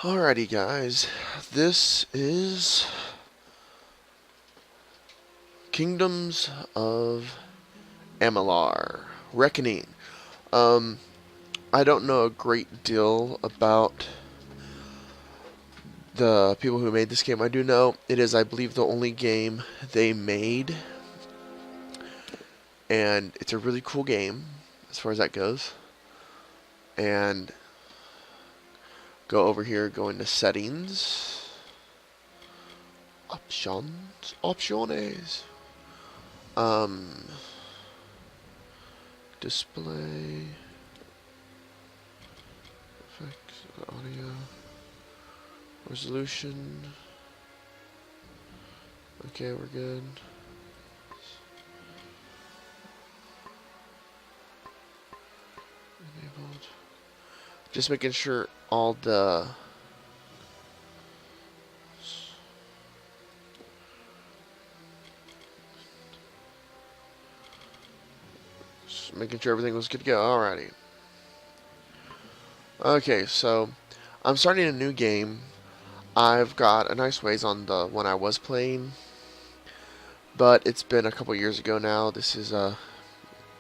Alrighty, guys. This is Kingdoms of Amalur. Reckoning. I don't know a great deal about the people who made this game. I do know it is, I believe, the only game they made, and it's a really cool game as far as that goes. And go over here, go into settings, options, display, effects, audio, resolution. Okay, we're good. Enabled. Just making sure all the making sure everything was good to go. Alrighty. Okay, so I'm starting a new game. I've got a nice ways on the one I was playing, but it's been a couple years ago now. This is a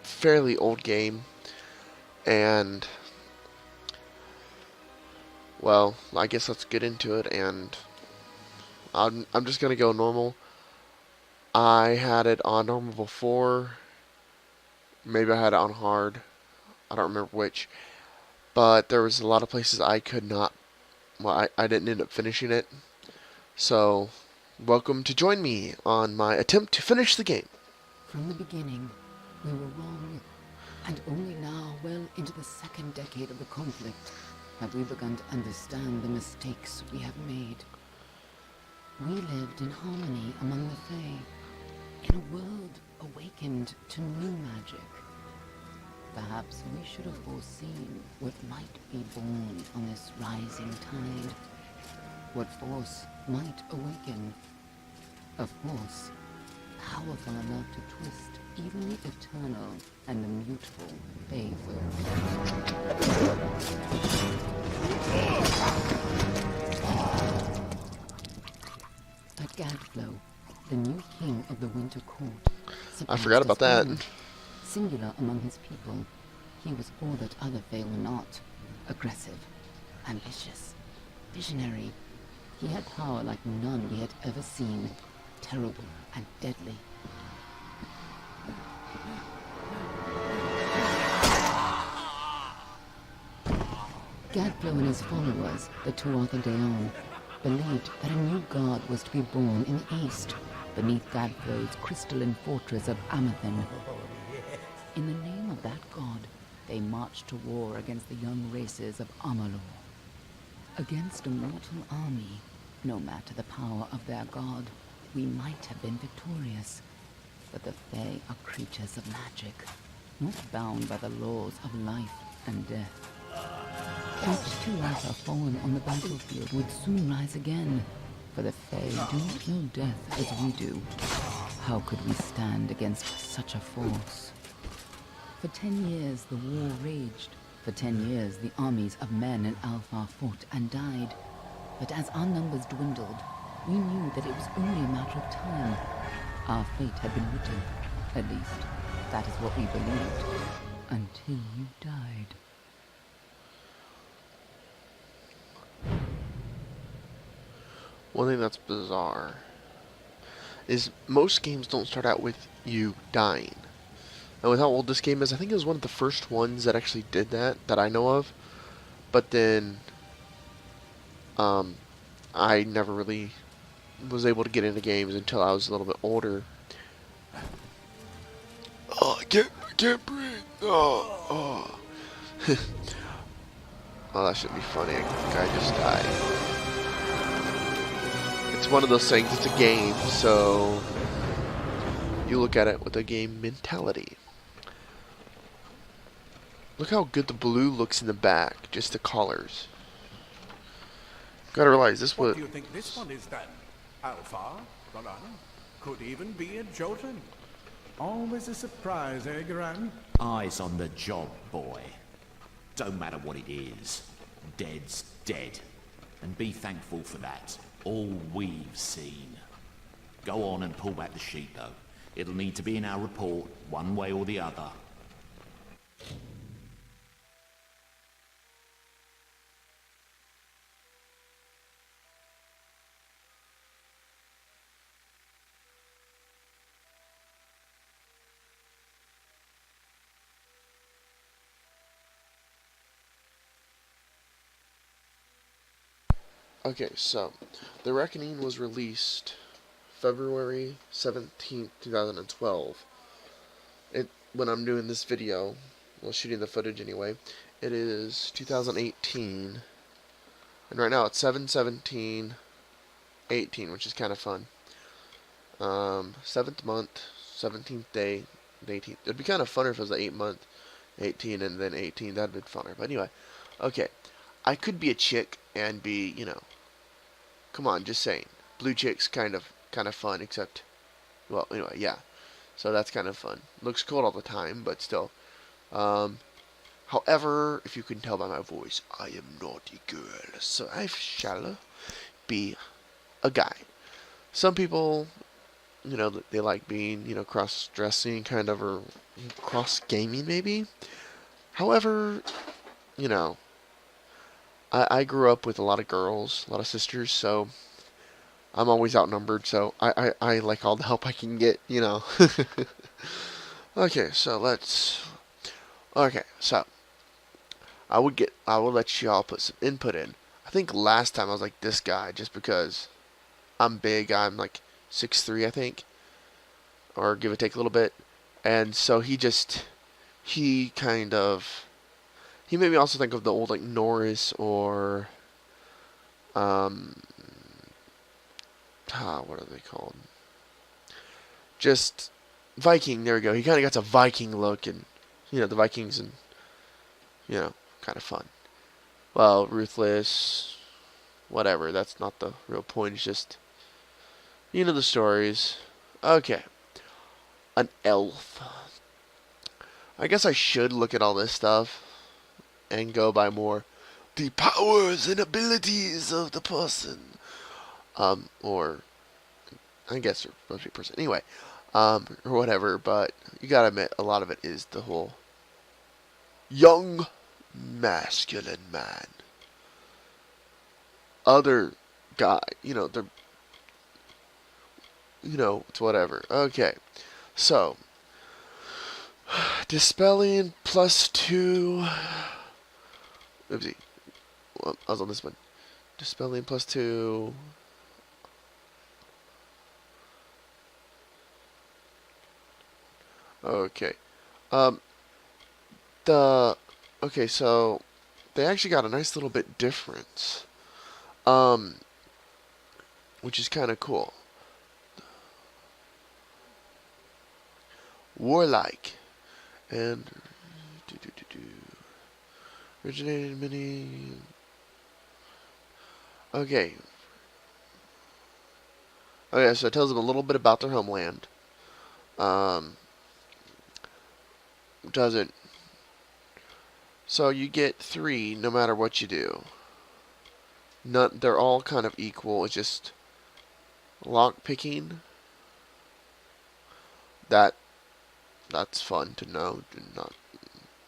fairly old game, and well, I guess let's get into it. And I'm just gonna go normal. I had it on normal before. Maybe I had it on hard. I don't remember which. But there was a lot of places I could not. Well, I didn't end up finishing it. So, welcome to join me on my attempt to finish the game. From the beginning, we were wrong, and only now, well into the second decade of the conflict, have we begun to understand the mistakes we have made. We lived in harmony among the Fae, in a world awakened to new magic. Perhaps we should have foreseen what might be born on this rising tide. What force might awaken. A force powerful enough to twist even the eternal and the mutable But Gadflow, the new king of the Winter Court, I forgot about that. Singular among his people, he was all that other Fae were not. Aggressive, ambitious, visionary. He had power like none we had ever seen, terrible and deadly. Gadflow and his followers, the Tuatha Deon, believed that a new god was to be born in the east, beneath Gadflow's crystalline fortress of Amathen. In the name of that god, they marched to war against the young races of Amalur. Against a mortal army, no matter the power of their god, we might have been victorious. But the Fae are creatures of magic, not bound by the laws of life and death. Each Tuatha fallen on the battlefield would soon rise again, for the Fae do not know death as we do. How could we stand against such a force? For 10 years the war raged. For 10 years the armies of Men and Alpha fought and died. But as our numbers dwindled, we knew that it was only a matter of time. Our fate had been written. At least, that is what we believed. Until you died. One thing that's bizarre is most games don't start out with you dying. And with how old this game is, I think it was one of the first ones that actually did that I know of. But then, I never really was able to get into games until I was a little bit older. Oh, I can't breathe. Oh. Oh, that should be funny. A guy just died. It's one of those things, it's a game, so you look at it with a game mentality. Look how good the blue looks in the back, just the colors. Gotta realize this was... What do you think this one is then? Alpha? Garan? Could even be a Jotun. Always a surprise, eh, Garan? Eyes on the job, boy. Don't matter what it is. Dead's dead. And be thankful for that. All we've seen. Go on and pull back the sheet, though. It'll need to be in our report, one way or the other. Okay, so The Reckoning was released February 17th, 2012. When I'm doing this video, well, shooting the footage anyway, it is 2018, and right now it's 7/17/18, which is kind of fun. 7th month, 17th day, the 18th. It'd be kind of funner if it was the 8th month, 18, and then 18. That'd be funner. But anyway, okay. I could be a chick and be, come on, just saying. Blue chick's kind of fun, except, well, anyway, yeah. So that's kind of fun. Looks cold all the time, but still. However, if you can tell by my voice, I am not a girl, so I shall be a guy. Some people, they like being, cross-dressing kind of, or cross-gaming maybe. However, I grew up with a lot of girls, a lot of sisters, so I'm always outnumbered, so I like all the help I can get, Okay, so I will let y'all put some input in. I think last time I was like this guy, just because I'm big. I'm like 6'3", I think, or give or take a little bit. And so he made me also think of the old like Norris or what are they called? Just Viking. There we go. He kind of got a Viking look, and the Vikings, and kind of fun. Well, ruthless, whatever. That's not the real point. It's just the stories. Okay, an elf. I guess I should look at all this stuff and go by more the powers and abilities of the person. Or I guess they're supposed to be person. Anyway, or whatever, but you gotta admit, a lot of it is the whole young, masculine man. Other guy, they're, it's whatever. Okay, so, Dispelling +2, oopsie, well, I was on this one. Dispelling +2, okay, okay, so, they actually got a nice little bit difference, which is kind of cool. Warlike, and, originated many, okay, so it tells them a little bit about their homeland, doesn't, so you get 3 no matter what you do. They're all kind of equal. It's just lock picking. That's fun to know. Do not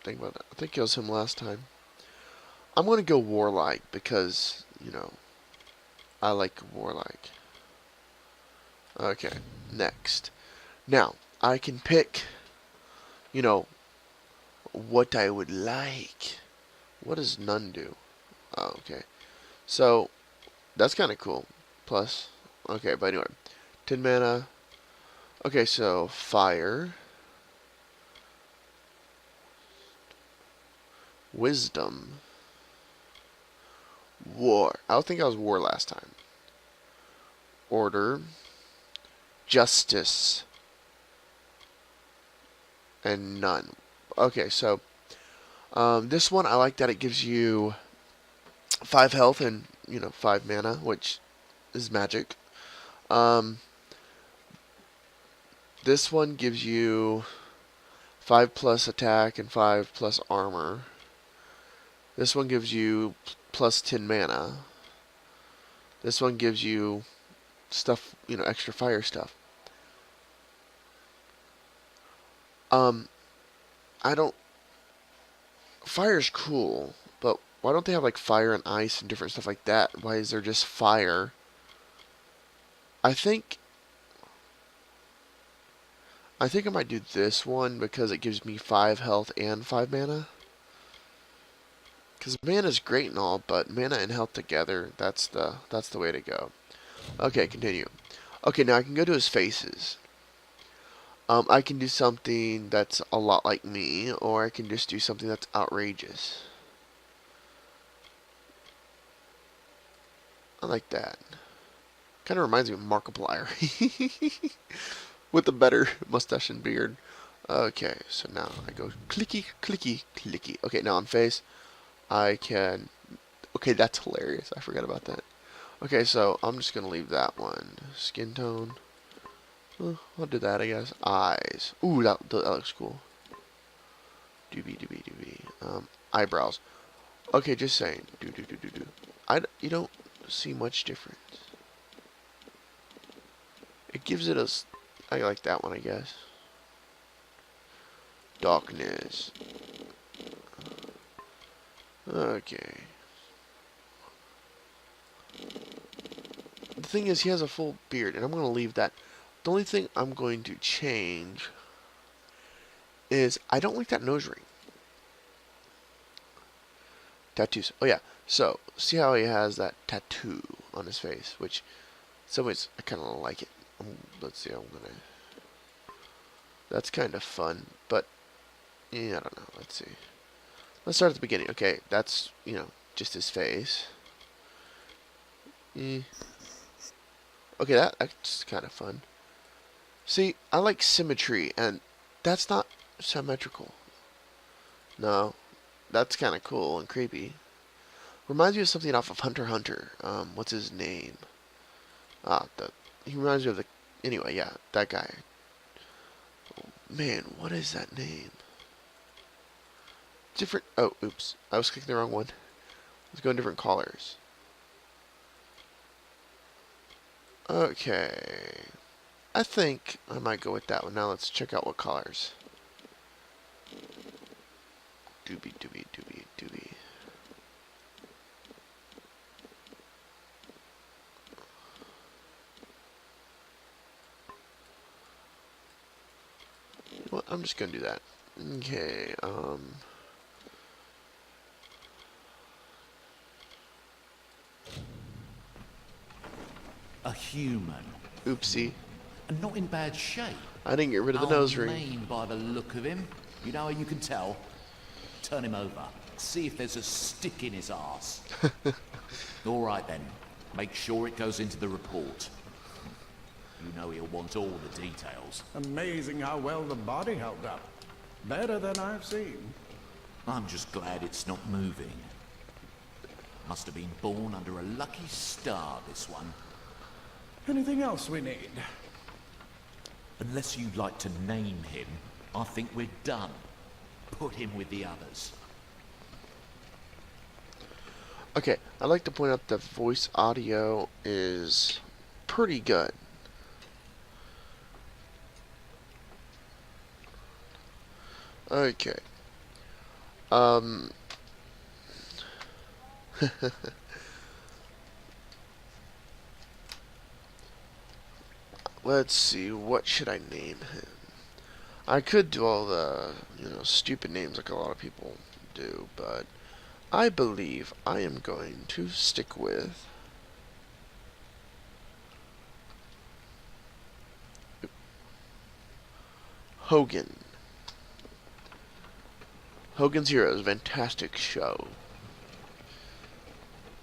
think about that. I think it was him last time. I'm gonna go warlike because I like warlike. Okay, next. Now I can pick what I would like. What does none do? Oh, okay. So, that's kind of cool. Plus, okay, but anyway. 10 mana. Okay, so, fire. Wisdom. War. I don't think I was war last time. Order. Justice. And none. Okay, so, this one I like that it gives you 5 health and 5 mana, which is magic. This one gives you 5+ attack and 5+ armor. This one gives you +10 mana. This one gives you stuff, extra fire stuff. I don't. Fire's cool, but why don't they have like fire and ice and different stuff like that? Why is there just fire? I think. I think I might do this one because it gives me 5 health and 5 mana. Because mana's great and all, but mana and health together, that's the way to go. Okay, continue. Okay, now I can go to his faces. I can do something that's a lot like me, or I can just do something that's outrageous. I like that. Kind of reminds me of Markiplier. With a better mustache and beard. Okay, so now I go clicky, clicky, clicky. Okay, now on face, I can... Okay, that's hilarious. I forgot about that. Okay, so I'm just going to leave that one. Skin tone. I'll do that, I guess. Eyes. Ooh, that looks cool. Doobie, doobie, doobie. Eyebrows. Okay, just saying. Do. You don't see much difference. It gives it a... I like that one, I guess. Darkness. Okay. The thing is, he has a full beard, and I'm going to leave that. The only thing I'm going to change is I don't like that nose ring. Tattoos. Oh, yeah. So, see how he has that tattoo on his face, which, in some ways, I kind of like it. Let's see, I'm going to... That's kind of fun, but, yeah, I don't know. Let's see. Let's start at the beginning. Okay, that's, just his face. Okay, that's kind of fun. See, I like symmetry, and that's not symmetrical. No, that's kind of cool and creepy. Reminds me of something off of Hunter x Hunter. What's his name? He reminds me of the... Anyway, yeah, that guy. Oh, man, what is that name? Different... Oh, oops. I was clicking the wrong one. Let's go in different colors. Okay. I think I might go with that one. Now let's check out what colors. Doobie, doobie, doobie, doobie. You know what? I'm just gonna do that. Okay, A human. Oopsie. And not in bad shape. I didn't get rid of the nose ring. Main by the look of him. You know how you can tell? Turn him over. See if there's a stick in his arse. All right then. Make sure it goes into the report. You know he'll want all the details. Amazing how well the body held up. Better than I've seen. I'm just glad it's not moving. Must have been born under a lucky star, this one. Anything else we need? Unless you'd like to name him, I think we're done. Put him with the others. Okay, I'd like to point out the voice audio is pretty good. Okay. Let's see, what should I name him? I could do all the, stupid names like a lot of people do, but I believe I am going to stick with Hogan. Hogan's Heroes, fantastic show.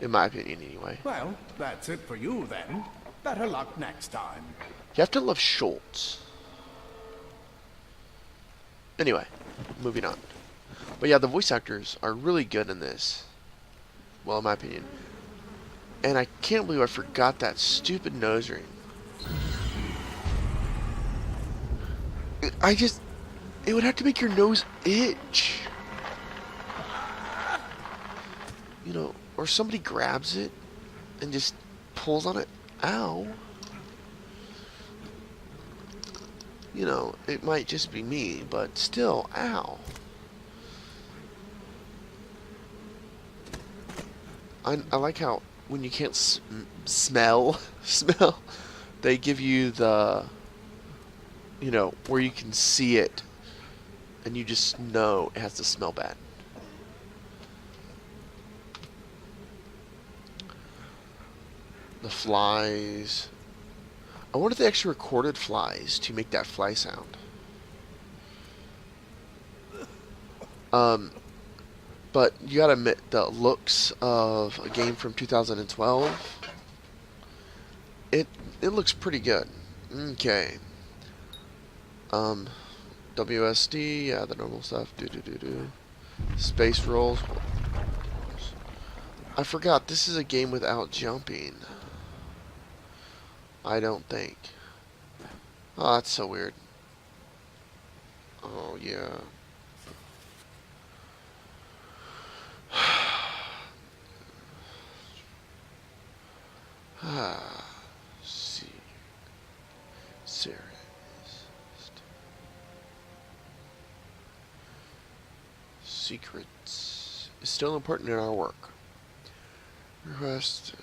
In my opinion, anyway. Well, that's it for you then. Better luck next time. You have to love Schultz. Anyway, moving on. But yeah, the voice actors are really good in this. Well, in my opinion. And I can't believe I forgot that stupid nose ring. It would have to make your nose itch. Or somebody grabs it and just holes on it. Ow. You know, it might just be me, but still, ow. I like how when you can't smell, they give you the, you know, where you can see it, and you just know it has to smell bad. The flies. I wonder if they actually recorded flies to make that fly sound. But you gotta admit, the looks of a game from 2012, it looks pretty good. Okay. WSD, yeah, the normal stuff. Space rolls. I forgot, this is a game without jumping. I don't think. Oh, that's so weird. Oh, yeah. See. Serious. Secrets is still important in our work. Request.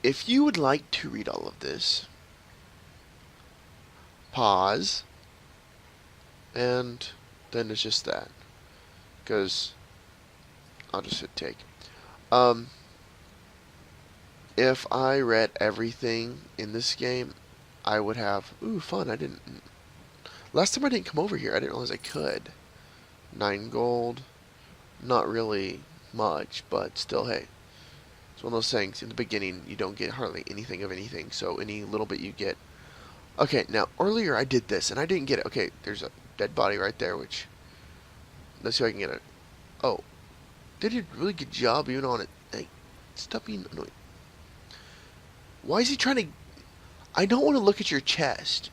If you would like to read all of this, pause, and then it's just that. Because I'll just hit take. If I read everything in this game, I would have, ooh, fun. I didn't, last time I didn't come over here. I didn't realize I could. 9 gold, not really much, but still, hey. It's one of those things, in the beginning, you don't get hardly anything of anything, so any little bit you get. Okay, now, earlier I did this, and I didn't get it. Okay, there's a dead body right there, which, let's see if I can get it. Oh, they did a really good job even on it. Hey, stop being annoying. Why is he trying to... I don't want to look at your chest.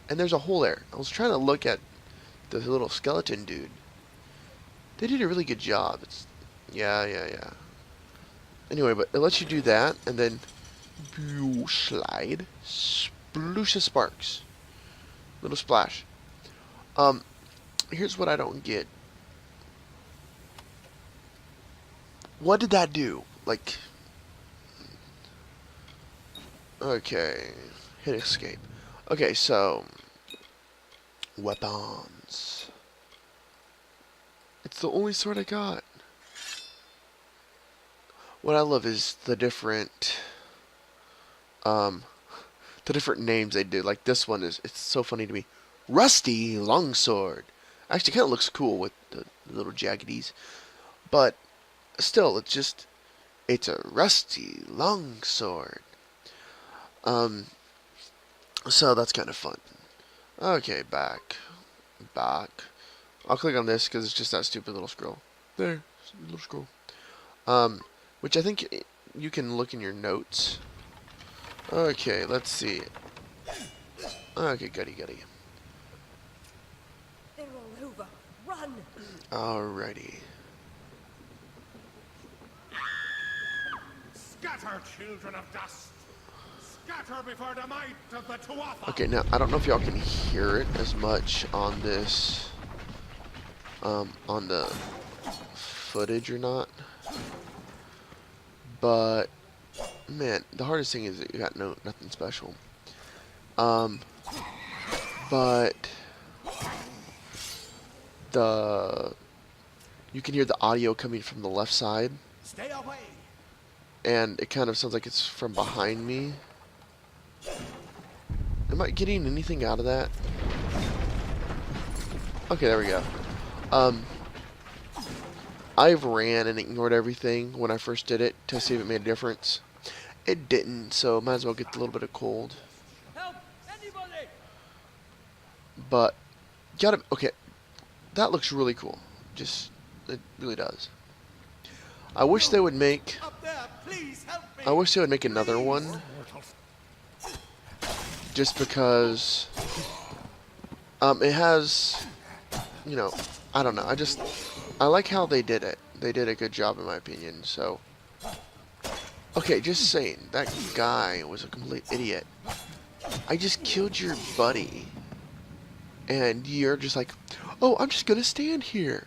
And there's a hole there. I was trying to look at the little skeleton dude. They did a really good job. It's... Yeah. Anyway, but it lets you do that, and then... slide. Sploosh of sparks. Little splash. Here's what I don't get. What did that do? Like... Okay, hit escape. Okay, so weapons. It's the only sword I got. What I love is the different names they do. Like this one is, it's so funny to me. Rusty Longsword. Actually, kind of looks cool with the little jaggedies, but still, it's a rusty longsword. So that's kind of fun. Okay, back. I'll click on this because it's just that stupid little scroll. There, little scroll. Which I think you can look in your notes. Okay, let's see. Okay, goody. They're all over. Run! Alrighty. Scatter, children of dust! Scatter before the might of the Tuatha! Okay, now I don't know if y'all can hear it as much on this, on the footage or not. But man, the hardest thing is that you got nothing special. But you can hear the audio coming from the left side, Stay away! and it kind of sounds like it's from behind me. Am I getting anything out of that? Okay, there we go. I've ran and ignored everything when I first did it to see if it made a difference. It didn't, so might as well get a little bit of cold. Help! Anybody! But, okay, that looks really cool. It really does. I wish they would make... Up there, please help me! I wish they would make another one. Just because... it has... You know, I don't know. I like how they did it. They did a good job in my opinion, so... Okay, just saying, that guy was a complete idiot. I just killed your buddy. And you're just like, oh, I'm just gonna stand here.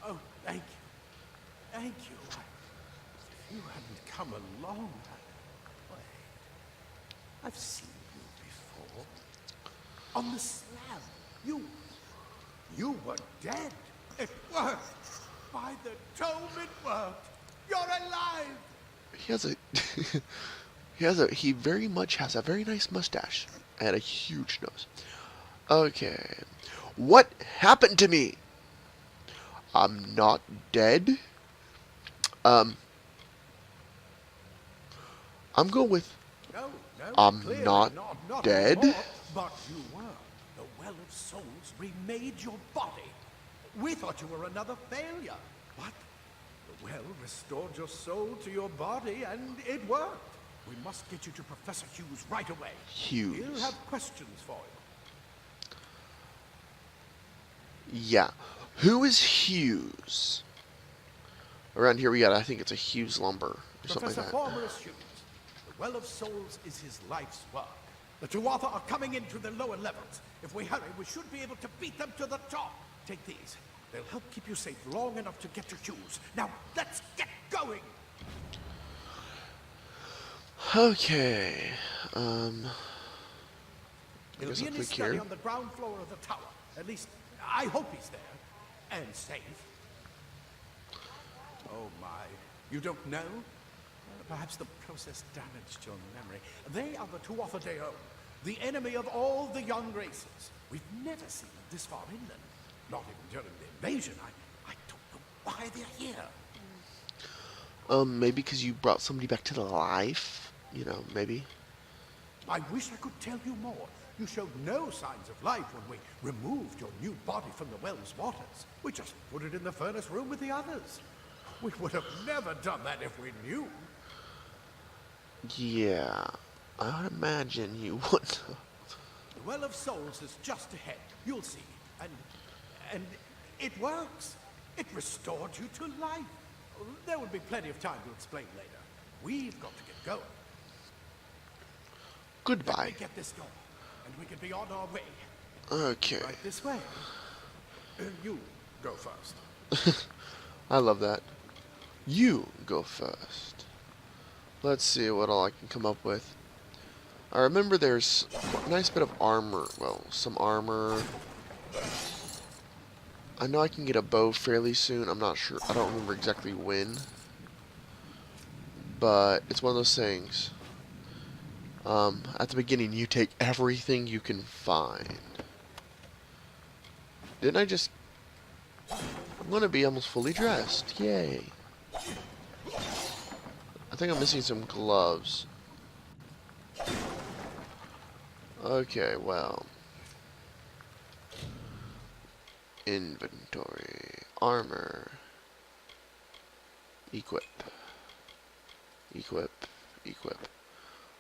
Oh, thank you. Thank you. If you hadn't come along... Wait. I've seen you before. On the slab. You were dead. It worked. By the dome, it worked. You're alive. He has a, he very much has a very nice mustache and a huge nose. Okay, what happened to me? I'm not dead. I'm going with No, I'm clearly not not dead. anymore, but you were. The Well of Souls remade your body. We thought you were another failure. But the well restored your soul to your body, and it worked. We must get you to Professor Hughes right away. Hughes. He'll have questions for you. Yeah. Who is Hughes? Around here we got, I think it's a Hughes Lumber or something Professor like that. Formulus Hughes. The Well of Souls is his life's work. The Tuatha are coming into the lower levels. If we hurry, we should be able to beat them to the top. Take these. They'll help keep you safe long enough to get to Hughes. Now, let's get going! Okay. He'll guess be I'll in his click study here. on the ground floor of the tower. At least, I hope he's there. And safe. Oh my. You don't know? Perhaps the process damaged your memory. They are the Tuatha Deo, the enemy of all the young races. We've never seen them this far inland. Not even during the invasion. I don't know why they're here. Maybe because you brought somebody back to life? You know, maybe. I wish I could tell you more. You showed no signs of life when we removed your new body from the well's waters. We just put it in the furnace room with the others. We would have never done that if we knew. Yeah. I would imagine you would. The Well of Souls is just ahead. You'll see. And it works. It restored you to life. There will be plenty of time to explain later. We've got to get going. Let Goodbye. me get this going, and we can be on our way. Okay. Right this way. You go first. I love that. You go first. Let's see what all I can come up with. I remember there's a nice bit of armor. Well, some armor. I know I can get a bow fairly soon. I'm not sure. I don't remember exactly when. But it's one of those things. At the beginning, you take everything you can find. Didn't I just... I'm going to be almost fully dressed. Yay. I think I'm missing some gloves. Okay, well. Inventory. Armor. Equip. Equip. Equip.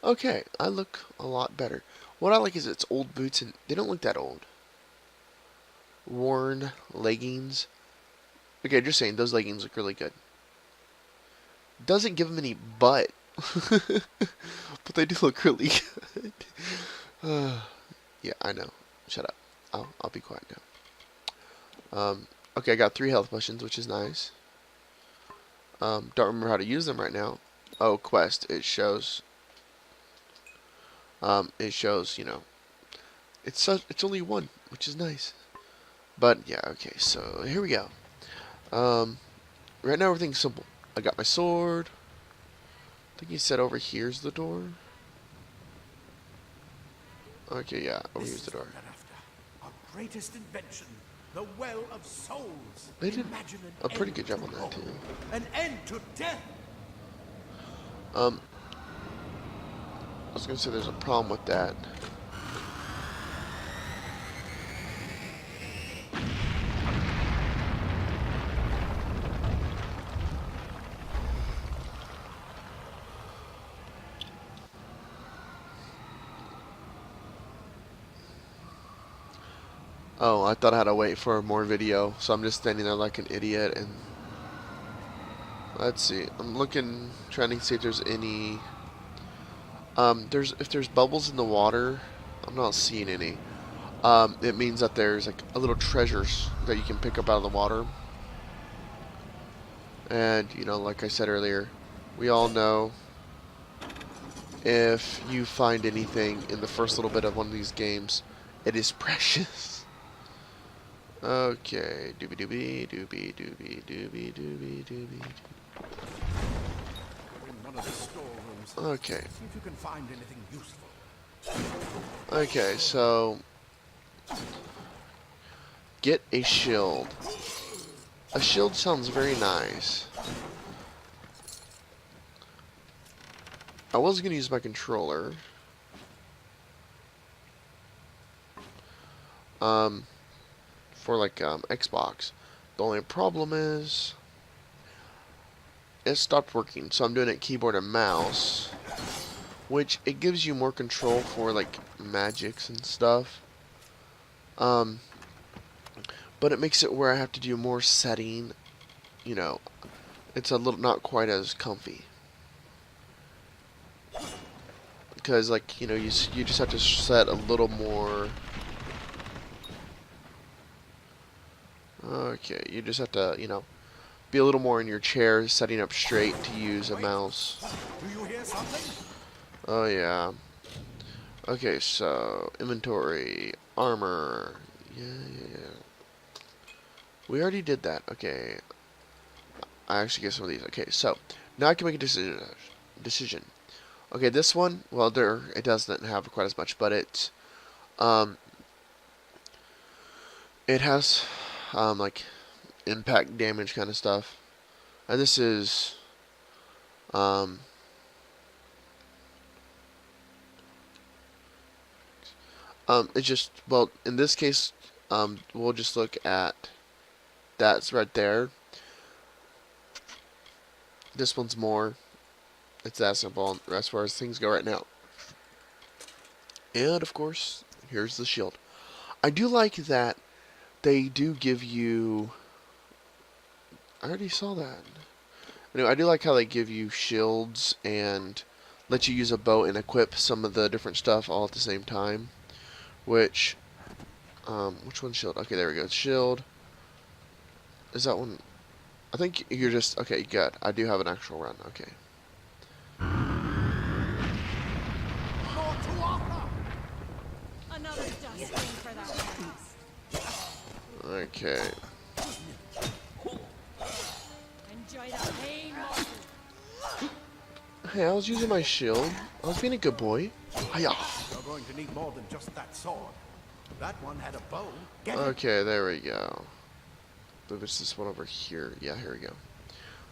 Okay, I look a lot better. What I like is it's old boots, and they don't look that old. Worn leggings. Okay, just saying, those leggings look really good. Doesn't give them any butt. But they do look really good. Yeah, I know. Shut up. I'll be quiet now. Okay, I got 3 health potions, which is nice. Don't remember how to use them right now. Oh, quest. It shows, you know, it's only 1, which is nice. But yeah, okay. So here we go. Right now everything's simple. I got my sword. I think he said over here's the door. Okay, yeah, over This here's is the door. what we're after. Our greatest invention, the Well of Souls. They did Imagine an a pretty end good job to on that war, too. An end to death. I was gonna say there's a problem with that. Oh, I thought I had to wait for more video, so I'm just standing there like an idiot and... Let's see. I'm looking, trying to see if there's any. If there's bubbles in the water, I'm not seeing any. It means that there's like a little treasures that you can pick up out of the water. And you know, like I said earlier, we all know if you find anything in the first little bit of one of these games, it is precious. Okay, doobie doobie doobie doobie doobie doobie doobie. Go in one of the storerooms. Okay. See if you can find anything useful. Okay, so get a shield. A shield sounds very nice. I was gonna use my controller. For like Xbox. The only problem is it stopped working, so I'm doing it keyboard and mouse, which it gives you more control for like magics and stuff. But it makes it where I have to do more setting. You know, it's a little not quite as comfy. Because like, you know, you just have to set a little more. Okay, you just have to, you know, be a little more in your chair, setting up straight to use a mouse. Do you hear something? Oh yeah. Okay, so inventory, armor. Yeah. We already did that. Okay. I actually get some of these. Okay, so now I can make a decision. Okay, this one, well, it doesn't have quite as much, but it has like impact damage kind of stuff, and this is it's just, well, in this case, we'll just look at that's right there. This one's more. It's that simple as far as things go right now. And of course, here's the shield. I do like that they do give you. I already saw that. Anyway, I do like how they give you shields and let you use a bow and equip some of the different stuff all at the same time. Which one's shield? Okay, there we go. Shield. Is that one? I think you're just okay. Good. I do have an actual run. Okay. Lord Tuatha! Another dust ring for that house. Okay. Enjoy the pain, Martin. Hey, I was using my shield. I was being a good boy. Hiya. You're going to need more than just that sword. That one had a bow. Get it? Okay, there we go. But it's this one over here. Yeah, here we go.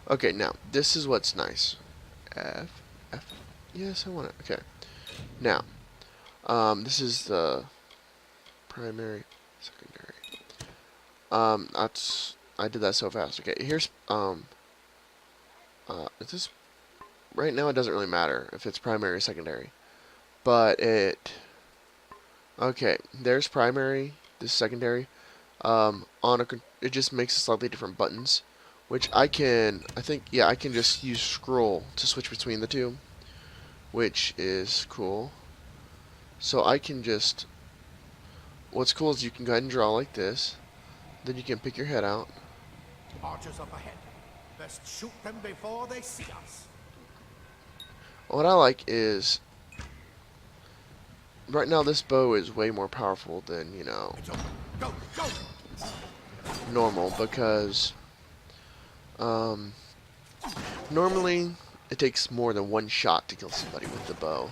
Okay, now, this is what's nice. F. Yes, I want it. Okay. Now, this is the primary, secondary. I did that so fast. Okay, here's, is this, right now it doesn't really matter if it's primary or secondary. But okay, there's primary, this is secondary. It just makes slightly different buttons, which I can just use scroll to switch between the two, which is cool. So I can just, what's cool is you can go ahead and draw like this, then you can pick your head out. Archers up ahead. Best shoot them before they see us. What I like is, right now this bow is way more powerful than, you know, It's open. Go, go! normal, because normally it takes more than one shot to kill somebody with the bow.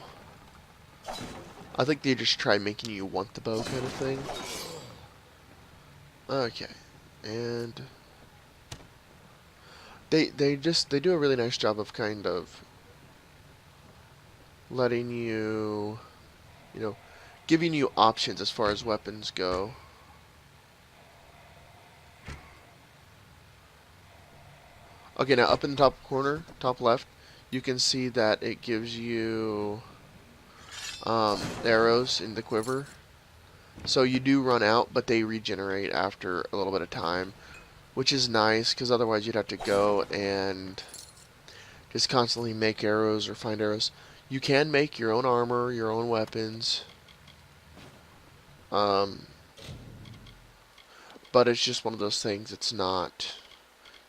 I think they just try making you want the bow kind of thing. Okay, and they do a really nice job of kind of letting you, you know, giving you options as far as weapons go. Okay, now up in the top corner, top left, you can see that it gives you arrows in the quiver. So you do run out, but they regenerate after a little bit of time, which is nice, because otherwise you'd have to go and just constantly make arrows or find arrows. You can make your own armor, your own weapons. Um, but it's just one of those things. It's not.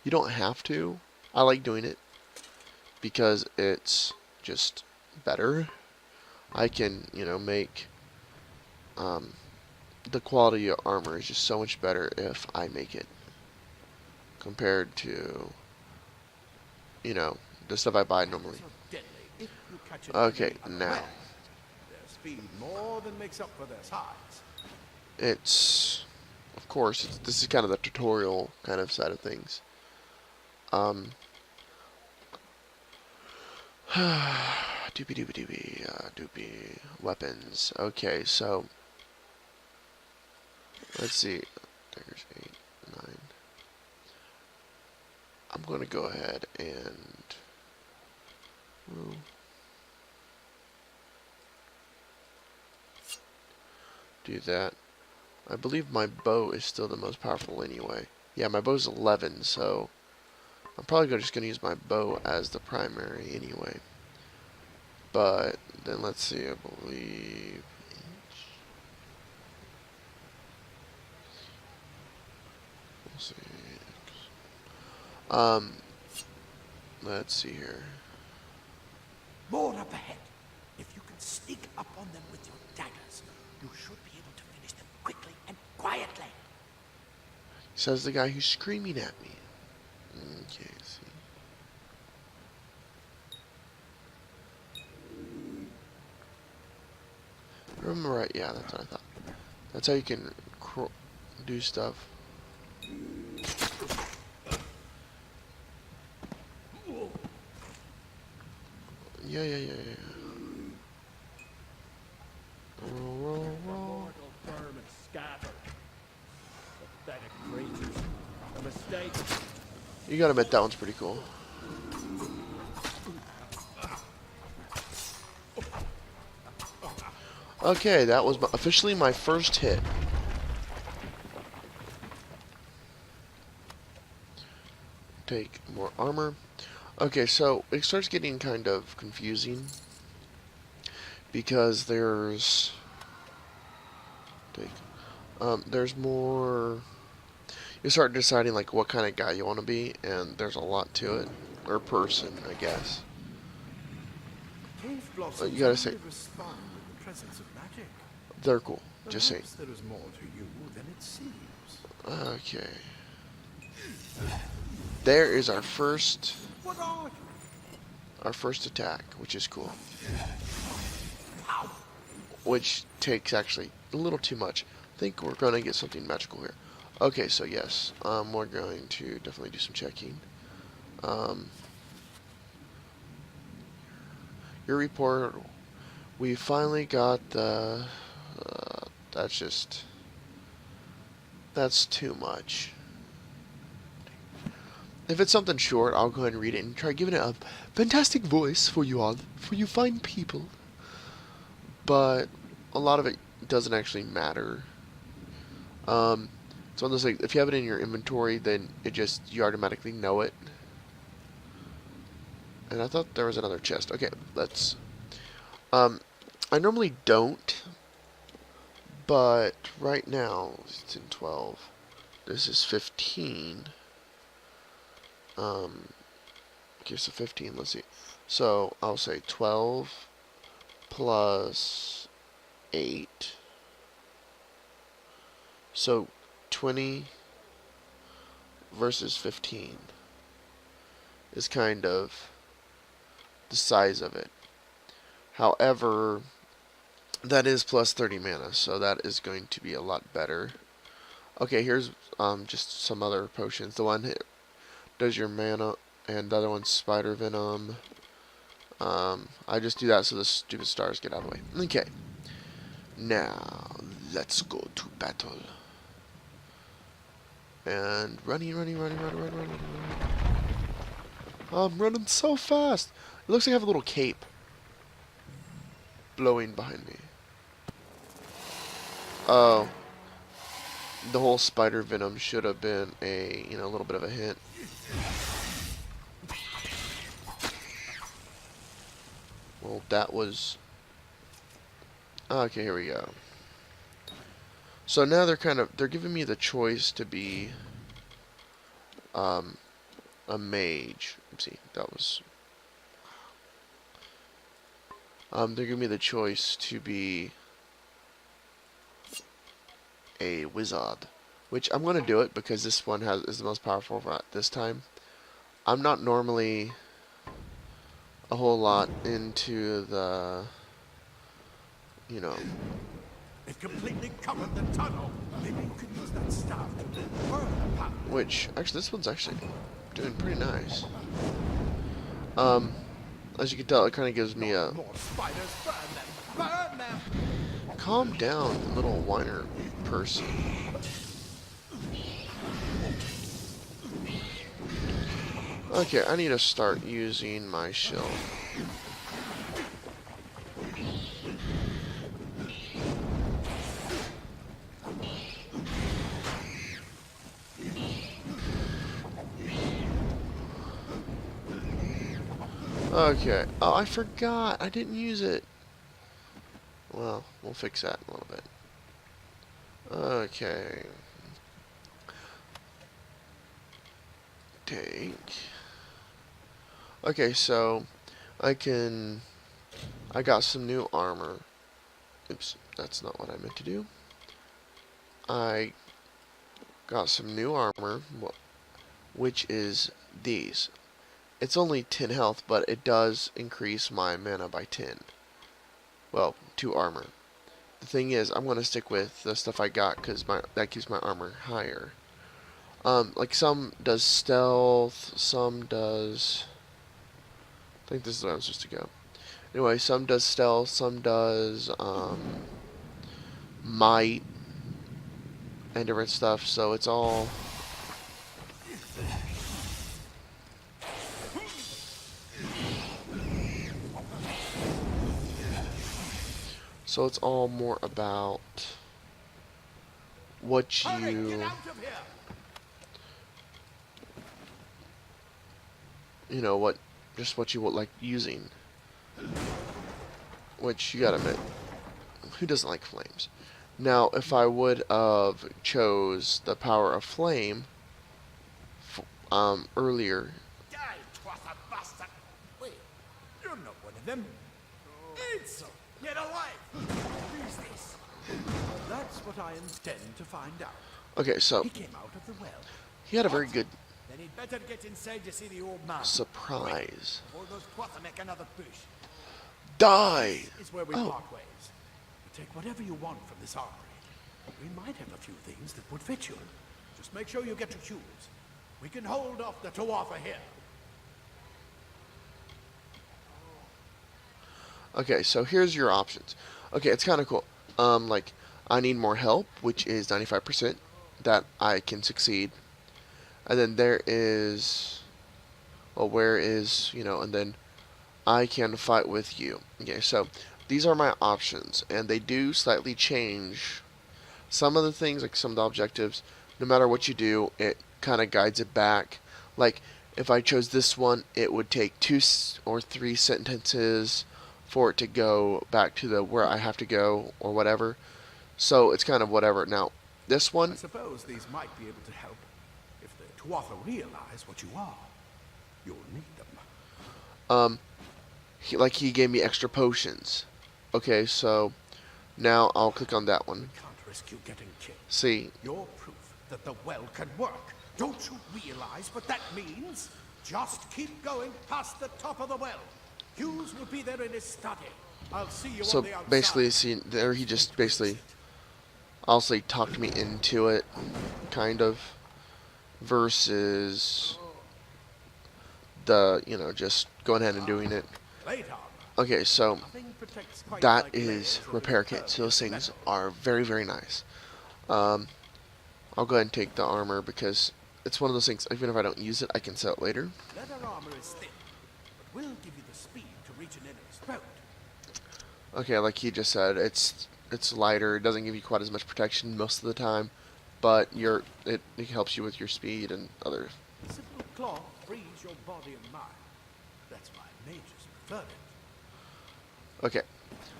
You don't have to. I like doing it because it's just better. I can, make the quality of armor is just so much better if I make it compared to, the stuff I buy normally. So deadly. If you catch an Okay, enemy now unaware, their speed more than makes up for their size. it's, of course, this is kind of the tutorial kind of side of things. Doopy weapons. Okay, so let's see. Daggers 8, 9. I'm gonna go ahead and do that. I believe my bow is still the most powerful anyway. Yeah, my bow's 11, so I'm probably just gonna use my bow as the primary anyway. But then let's see. I believe. We'll see. Let's see here. More up ahead. If you can sneak up on them with your daggers, you should be able to finish them quickly and quietly. Says the guy who's screaming at me. Okay, see. Remember right? Yeah, that's what I thought. That's how you can do stuff. Yeah. Roll. Mortal firm and scattered. Pathetic creatures. A mistake. You gotta admit that one's pretty cool. Okay, that was officially my first hit. Take more armor. Okay, so it starts getting kind of confusing because there's more. You start deciding like what kind of guy you want to be, and there's a lot to it, or person, I guess. Cave blossoms You gotta say only respond in the presence of magic. they're cool. Just saying. Perhaps there is more to you than it seems. Okay. There is our first What are you? attack, which is cool. Which takes actually a little too much. I think we're going to get something magical here. Okay, so yes, we're going to definitely do some checking. Your report. We finally got the. That's too much. If it's something short, I'll go ahead and read it and try giving it a fantastic voice for you all, for you fine people. But a lot of it doesn't actually matter. It's one of those things, if you have it in your inventory, then you automatically know it. And I thought there was another chest. Okay, let's. I normally don't, but right now it's in 12. This is 15. Okay, so 15, let's see. So, I'll say 12 plus 8. So, 20 versus 15 is kind of the size of it. However, that is plus 30 mana, so that is going to be a lot better. Okay, here's just some other potions. The one hit does your mana, and the other one's spider venom. I just do that so the stupid stars get out of the way. Okay. Now, let's go to battle. And running. I'm running so fast. It looks like I have a little cape blowing behind me. Oh. The whole spider venom should have been a little bit of a hint. Well, that was... Okay, here we go. So now they're giving me the choice to be a mage. Oopsie, that was... they're giving me the choice to be a wizard, which I'm going to do it because this one is the most powerful at this time. I'm not normally a whole lot into the, you know, It completely covered the tunnel. Maybe you could use that staff to burn the power. which actually this one's actually doing pretty nice. As you can tell, it kind of gives me a More spiders, burn them, calm down, little whiner person. Okay, I need to start using my shield. Okay. Oh, I forgot. I didn't use it. Well, we'll fix that in a little bit. Okay. Take. Okay, so I got some new armor. Oops, that's not what I meant to do. I got some new armor, which is these. It's only 10 health, but it does increase my mana by 10. Well, 2 armor. The thing is, I'm going to stick with the stuff I got because that keeps my armor higher. Like some does stealth, some does... I think this is where I'm supposed to go. Anyway, some does stealth, some does might, and different stuff, so it's all... So it's all more about what you know, what you would like using. Which, you gotta admit, who doesn't like flames? Now, if I would have chose the power of flame earlier. Die, twas a bastard. Wait, you're not one of them. It's get alive. Who's this? That's what I intend to find out. Okay, so He came out of the well. he had a very good Then he'd better get inside to see the old man. surprise. Before those twas make another push. Die! This is where we Oh. part ways. You take whatever you want from this armory. We might have a few things that would fit you. Just make sure you get to choose. We can hold off the Tuatha here. Okay, so here's your options. Okay, it's kind of cool. Like, I need more help, which is 95%. That I can succeed. And then there is... Well, where is, you know, and then I can fight with you. Okay, so these are my options, and they do slightly change some of the things, like some of the objectives. No matter what you do, it kind of guides it back. Like, if I chose this one, it would take 2 or 3 sentences for it to go back to the where I have to go, or whatever. So it's kind of whatever. Now, this I one, suppose these might be able to help. If the Tuatha realize what you are, you'll need them. he gave me extra potions. Okay, so now I'll click on that one. Can't risk you getting killed. See, You're proof that the well can work. Don't you realize what that means? Just keep going past the top of the well. Hughes will be there in his study. I'll see you so on the outside. basically, see, there he just basically, I'll say, talked me into it, kind of, versus the, you know, just going ahead and doing it. Plate armor. Okay, so Nothing protects quite that like is layers or repair kits. Those things metal. are very, very nice. I'll go ahead and take the armor because it's one of those things, even if I don't use it, I can sell it later. Leather armor is thin, but will give you the speed to reach an enemy's throat. Okay, like he just said, it's lighter. It doesn't give you quite as much protection most of the time, but it helps you with your speed and other. Simple cloth frees your body and mind. That's why mages prefer it. Okay,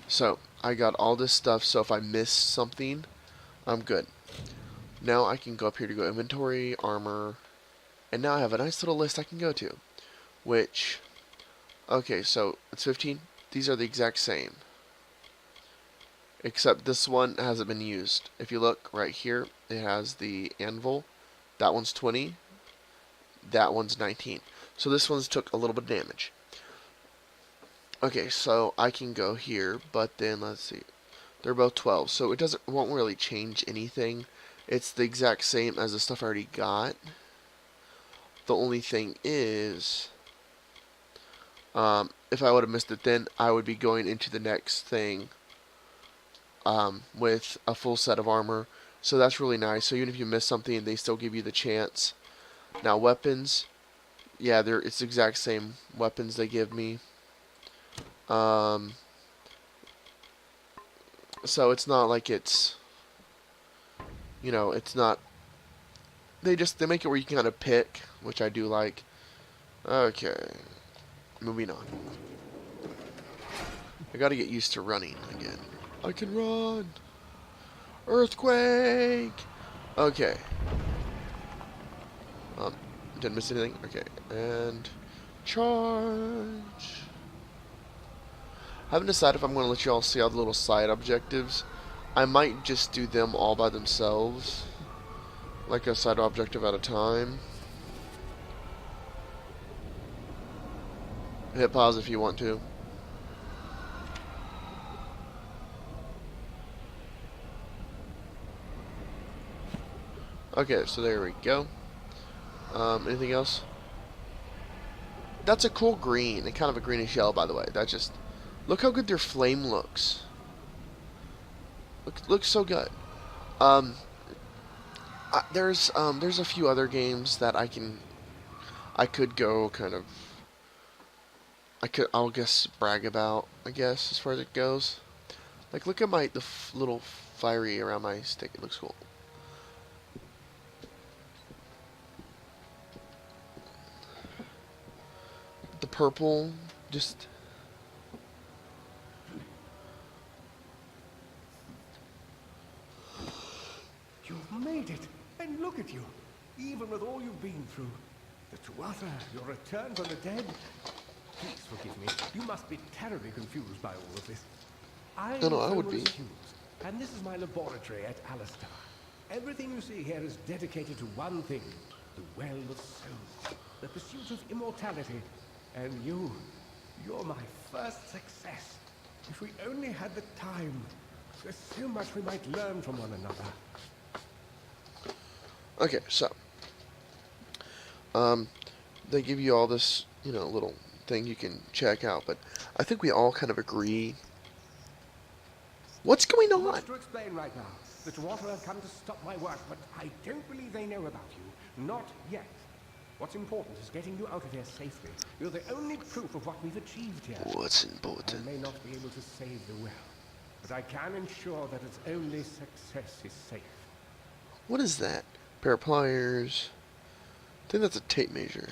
so I got all this stuff, so if I miss something, I'm good. Now I can go up here to go inventory, armor, and now I have a nice little list I can go to. Which, okay, so it's 15. These are the exact same. Except this one hasn't been used. If you look right here, it has the anvil. That one's 20. That one's 19. So this one's took a little bit of damage. Okay, so I can go here, but then let's see. They're both 12, so won't really change anything. It's the exact same as the stuff I already got. The only thing is, if I would have missed it, then I would be going into the next thing with a full set of armor. So that's really nice. So even if you miss something, they still give you the chance. Now weapons, yeah, it's the exact same weapons they give me. So it's not like it's, it's not. They make it where you can kind of pick, which I do like. Okay, moving on. I gotta get used to running again. I can run. Earthquake. Okay. Didn't miss anything. Okay, and charge. I haven't decided if I'm going to let you all see all the little side objectives. I might just do them all by themselves, like a side objective at a time. Hit pause if you want to. Okay, so there we go. Anything else? That's a cool green, and kind of a greenish yellow, by the way. That just, look how good their flame looks. Looks so good. There's a few other games that I could go kind of, I'll guess brag about, I guess, as far as it goes. Like, look at the little fiery around my stick. It looks cool. The purple, just... You've made it, and look at you. Even with all you've been through. The Tuatha, your return from the dead. Please forgive me. You must be terribly confused by all of this. No, I would be. Hughes, and this is my laboratory at Alistar. Everything you see here is dedicated to one thing. The Well of Souls. The pursuit of immortality. And you're my first success. If we only had the time, there's so much we might learn from one another. Okay, so they give you all this, little thing you can check out, but I think we all kind of agree. What's going on? Much to explain right now. The Tuatha have come to stop my work, but I don't believe they know about you. Not yet. What's important is getting you out of here safely. You're the only proof of what we've achieved here. What's important? I may not be able to save the well, but I can ensure that its only success is safe. What is that? Pair of pliers. I think that's a tape measure.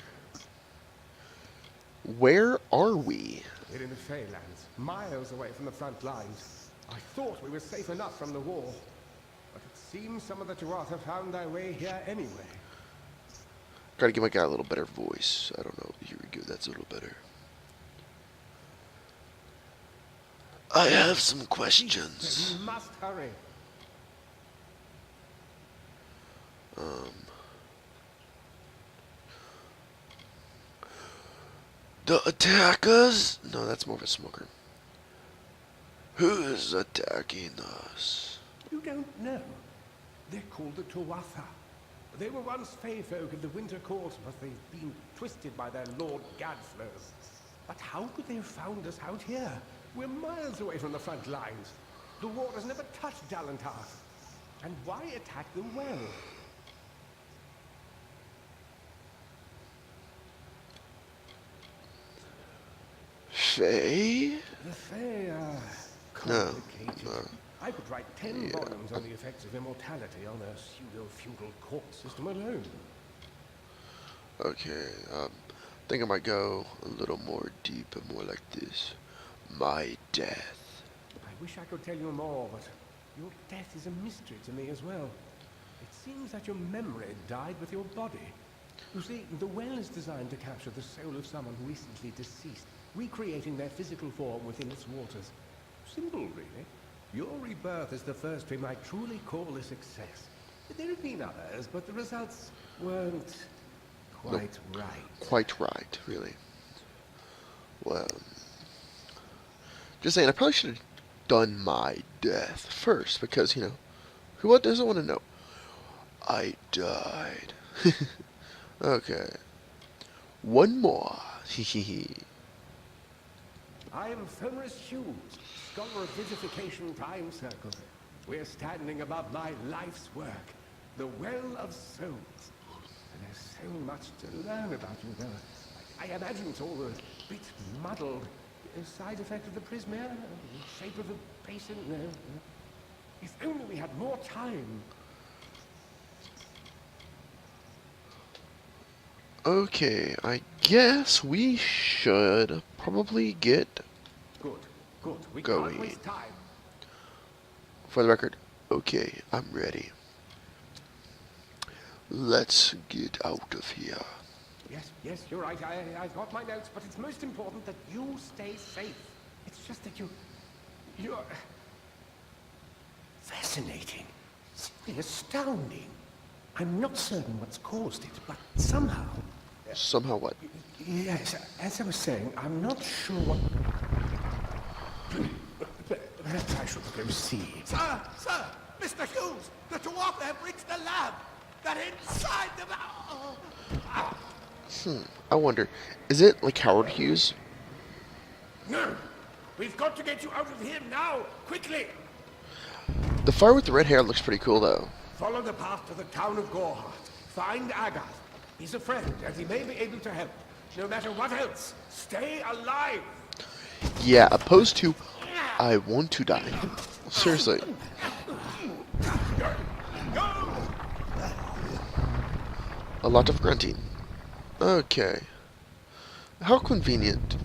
Where are we? We're in the Feylands, miles away from the front lines. I thought we were safe enough from the war, but it seems some of the Tuatha found their way here anyway. Gotta give my guy a little better voice. I don't know. Here we go. That's a little better. I have some questions. You must hurry. The attackers? No, that's more of a smoker. Who is attacking us? You don't know. They're called the Tuatha. They were once Fey folk of the Winter Court, but they've been twisted by their Lord Gadflow. But how could they have found us out here? We're miles away from the front lines. The war has never touched Dalantar. And why attack the well? Fey? The Fey are No. complicated. No. I could write 10 volumes on the effects of immortality on a pseudo-feudal court system alone. Okay, I think I might go a little more deep and more like this. My death. I wish I could tell you more, but your death is a mystery to me as well. It seems that your memory died with your body. You see, the well is designed to capture the soul of someone recently deceased, recreating their physical form within its waters. Simple, really. Your rebirth is the first we might truly call a success. There have been others, but the results weren't quite right. Quite right, really. Well, just saying, I probably should have done my death first, because, you know, who doesn't want to know? I died. Okay. One more. I am Fenris Hughes, scholar of Vivification Time Circle. We're standing above my life's work, the Well of Souls. And there's so much to learn about you, though. I imagine it's all a bit muddled. A side effect of the prismere? The shape of the basin? No. If only we had more time. Okay, I guess we should probably get Good, good. We going. can't waste time. For the record, okay, I'm ready. Let's get out of here. Yes, you're right. I've got my notes, but it's most important that you stay safe. It's just that you're fascinating. Simply astounding. I'm not certain what's caused it, but somehow... Somehow what? Yes, as I was saying, I'm not sure what... Perhaps I should go see. Sir! Mr. Hughes! The dwarf have reached the lab! They're inside the... I wonder, is it like Howard Hughes? No! We've got to get you out of here now! Quickly! The fire with the red hair looks pretty cool, though. Follow the path to the town of Gorhart. Find Agath. He's a friend, and he may be able to help. No matter what else, stay alive! Yeah, opposed to, I want to die. Seriously. A lot of grunting. Okay. How convenient.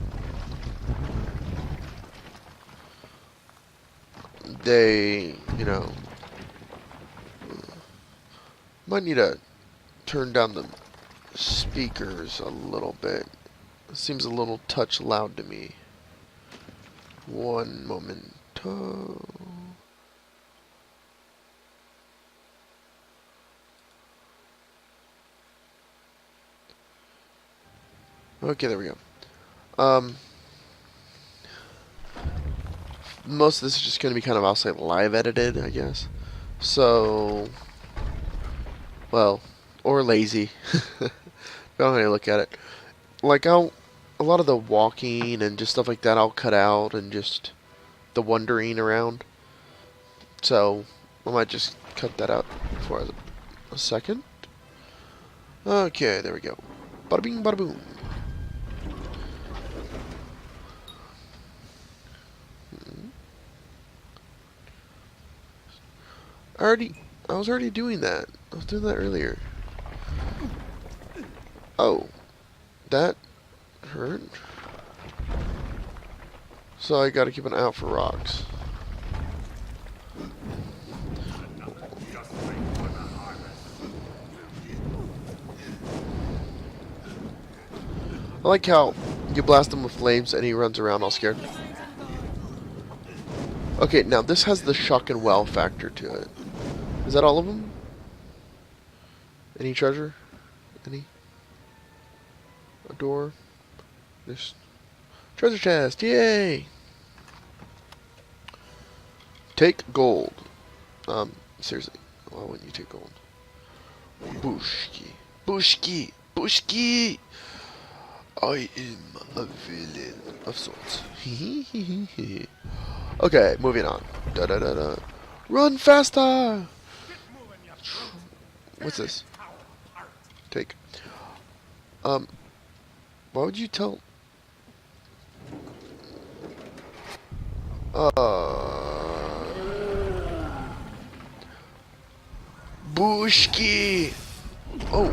They, you know, might need to turn down the speakers a little bit. It seems a little touch loud to me. One momento. Okay, there we go. Most of this is just going to be kind of, I'll say, live edited, I guess. So, well, or lazy. Depending on how you look at it. Like, a lot of the walking and just stuff like that I'll cut out, and just the wandering around. So, I might just cut that out for a second. Okay, there we go. Bada bing, bada boom. I was already doing that. I was doing that earlier. Oh, that hurt. So I gotta keep an eye out for rocks. I like how you blast him with flames and he runs around all scared. Okay, now this has the shock and wow factor to it. Is that all of them? Any treasure? Any? A door? This treasure chest! Yay! Take gold. Seriously, why wouldn't you take gold? Bushki. Bushki! Bushki! I am a villain of sorts. Okay, moving on. Da da da da. Run faster! What's this? Take. Why would you tell? Bushki! Oh,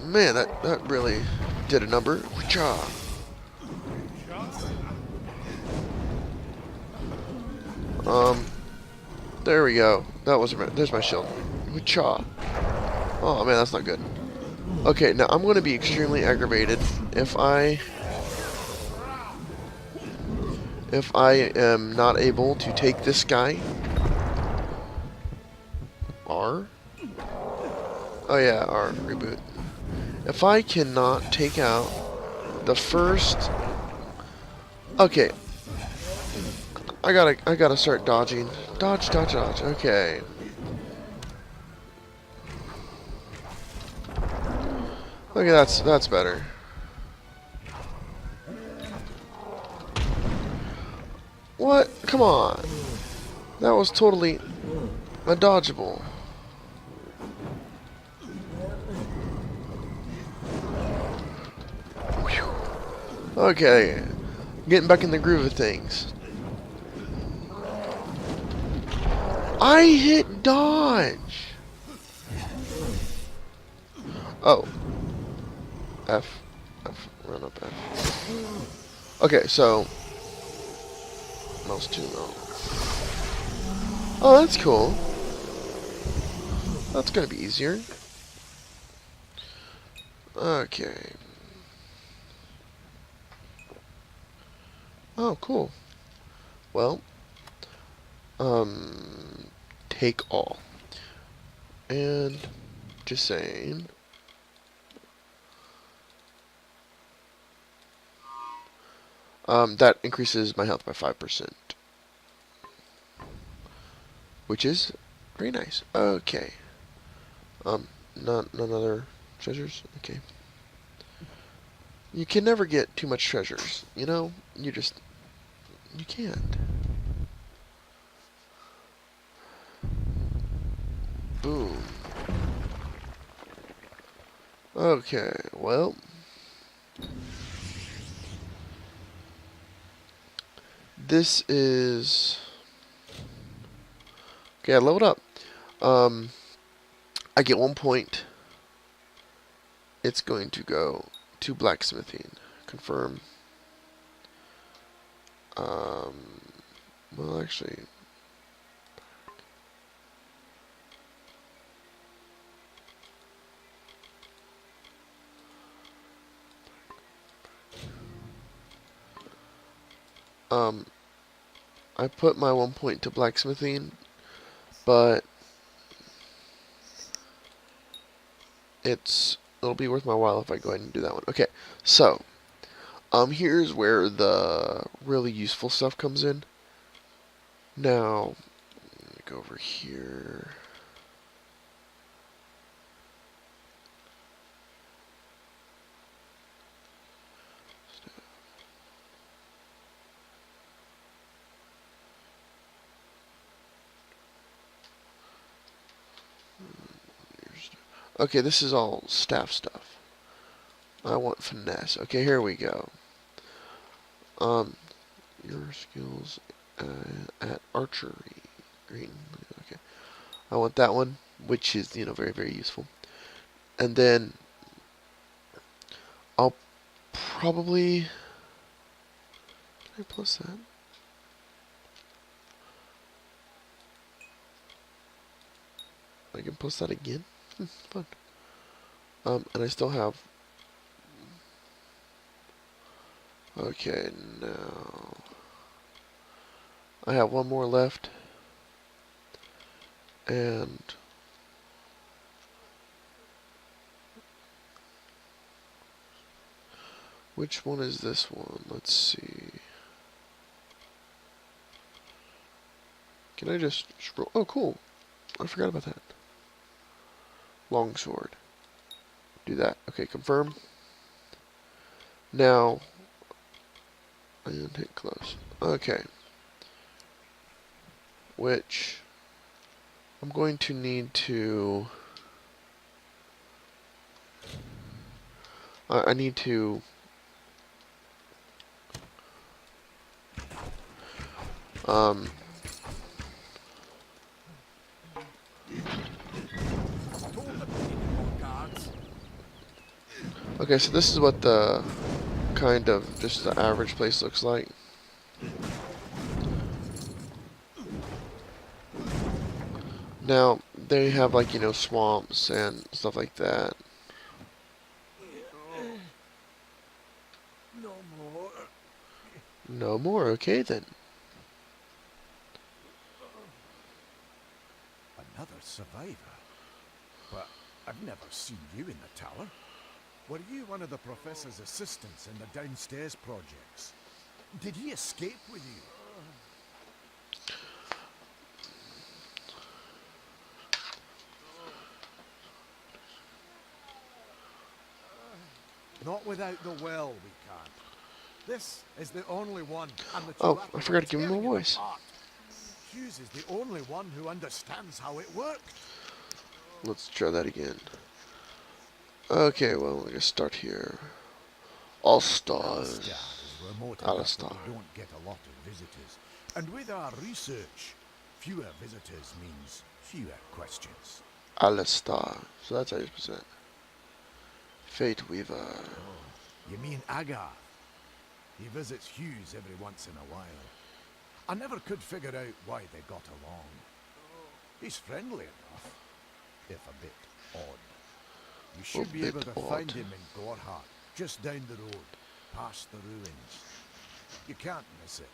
man, that really did a number. Wha-cha. There we go. There's my shield. Cha. Oh man, that's not good. Okay, now I'm going to be extremely aggravated if I am not able to take this guy. R? Oh yeah, R, reboot. If I cannot take out the first... Okay. I gotta start dodging. Dodge, dodge, dodge. Okay. Okay, that's better. What? Come on. That was totally undodgeable. Okay. Getting back in the groove of things. I hit dodge. Oh. F. Run up F. Okay, so. Mouse 2 no. Oh, that's cool. That's gonna be easier. Okay. Oh, cool. Well, take all. And just saying. That increases my health by 5%. Which is very nice. Okay. None other treasures? Okay. You can never get too much treasures, you know? You can't. Boom. Okay, well. This is... Okay, I leveled up. I get 1 point. It's going to go to blacksmithing. Confirm. Well, actually... I put my 1 point to blacksmithing, but it'll be worth my while if I go ahead and do that one. Okay, so here's where the really useful stuff comes in. Now, let me go over here. Okay, this is all staff stuff. I want finesse. Okay, here we go. Your skills at archery. Green. Okay. I want that one, which is, very, very useful. And then I'll probably... Can I plus that? I can plus that again? Fun. And I still have... Okay, now... I have one more left. And... Which one is this one? Let's see. Can I just scroll? Oh, cool. I forgot about that. Longsword. Do that. Okay, confirm. Now, and hit close. Okay. Which I'm going to need to... I need to... Okay, so this is what the kind of just the average place looks like. Now, they have, like, you know, swamps and stuff like that. No more. No more, okay then. Another survivor? But I've never seen you in the tower. Were you one of the professor's assistants in the downstairs projects? Did he escape with you? Not without the well, we can't. This is the only one, and the Oh, two I apples forgot are to give him a tearing it voice. apart. Hughes is the only one who understands how it worked. Let's try that again. Okay, well, we're gonna start here. All stars. Alistar is remote enough Alistar. that we don't get a lot of visitors. And with our research, fewer visitors means fewer questions. Alistar. So that's 80%. Fate Weaver. You mean Agar? He visits Hughes every once in a while. I never could figure out why they got along. He's friendly enough, if a bit odd. You should be able bit to odd. find him in Gorhart, just down the road, past the ruins. You can't miss it.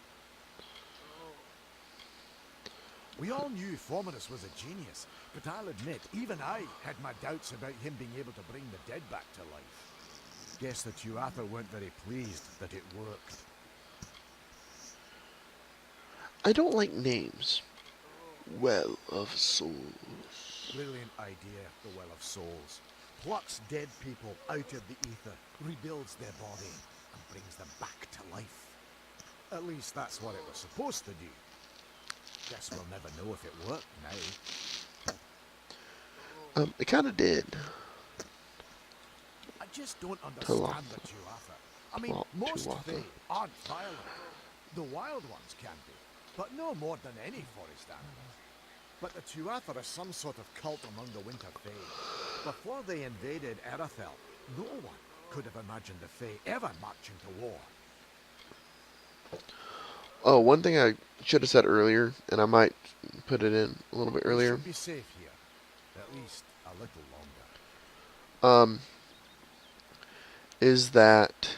We all knew Formanus was a genius, but I'll admit, even I had my doubts about him being able to bring the dead back to life. Guess the Tuatha weren't very pleased that it worked. I don't like names. Well of Souls. Brilliant idea, the Well of Souls. Plucks dead people out of the ether, rebuilds their body, and brings them back to life. At least that's what it was supposed to do. Guess we'll never know if it worked now. It kind of did. I just don't understand the Tuatha. I mean, most Tuatha. Fae aren't violent. The wild ones can be, but no more than any forest animal. But the Tuatha are some sort of cult among the Winter Fae. Before they invaded Erethdel, no one could have imagined the Fae ever marching to war. Oh, one thing I should have said earlier, and I might put it in a little bit We earlier. should be safe here, at least a little longer. Is that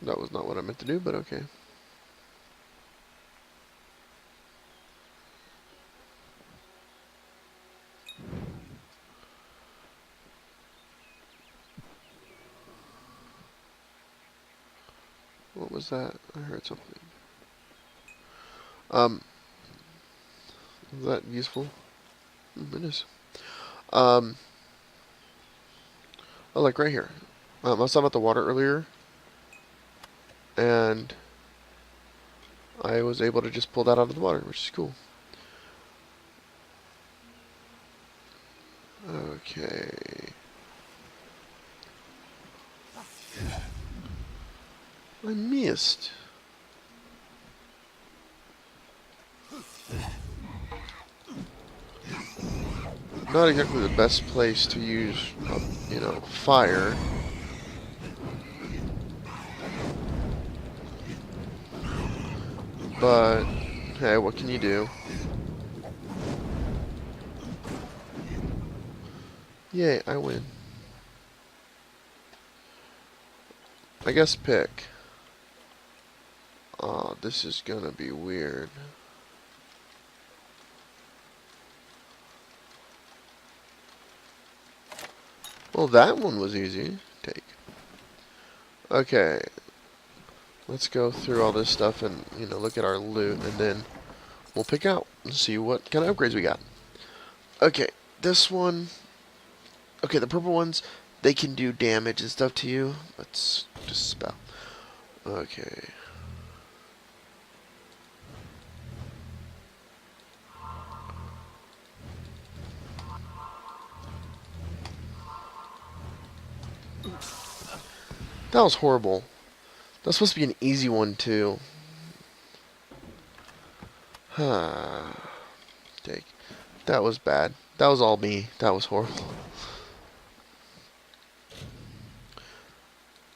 that was not what I meant to do, but okay. What was that? I heard something. Is that useful? It is. Oh, like right here. I was talking about the water earlier, and I was able to just pull that out of the water, which is cool. Okay. I missed. Not exactly the best place to use, you know, fire. But, hey, what can you do? Yay, I win. I guess pick. Oh, this is gonna be weird. Well, that one was easy. Take. Okay. Let's go through all this stuff and, you know, look at our loot, and then we'll pick out and see what kind of upgrades we got. Okay, this one. Okay, the purple ones, they can do damage and stuff to you. Let's just spell. Okay. That was horrible. That's supposed to be an easy one, too. Take. That was bad. That was all me. That was horrible.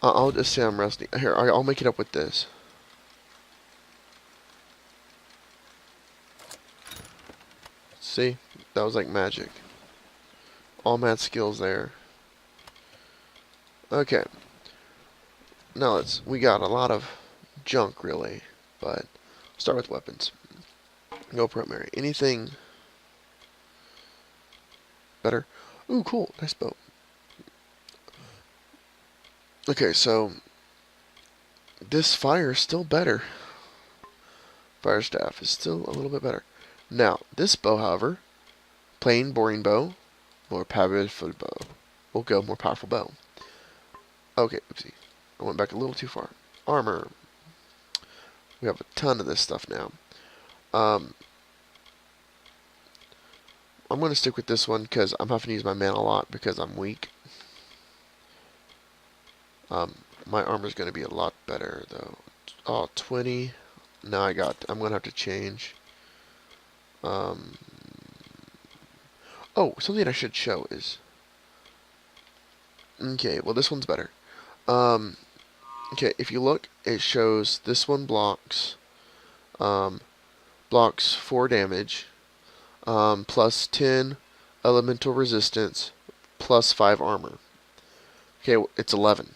I'll just say I'm rusty. Here, I'll make it up with this. See? That was like magic. All mad skills there. Okay. Now we got a lot of junk really, but start with weapons. Go primary. Anything better? Ooh, cool. Nice bow. Okay, so this fire is still better. Fire staff is still a little bit better. Now, this bow, however, plain boring bow, more powerful bow. We'll go more powerful bow. Okay, oopsie. I went back a little too far. Armor. We have a ton of this stuff now. I'm going to stick with this one because I'm having to use my mana a lot because I'm weak. My armor's going to be a lot better, though. Oh, 20. Now I'm going to have to change. Oh, something I should show is... Okay, well, this one's better. Okay, if you look, it shows this one blocks 4 damage, plus 10 elemental resistance, plus 5 armor. Okay, it's 11.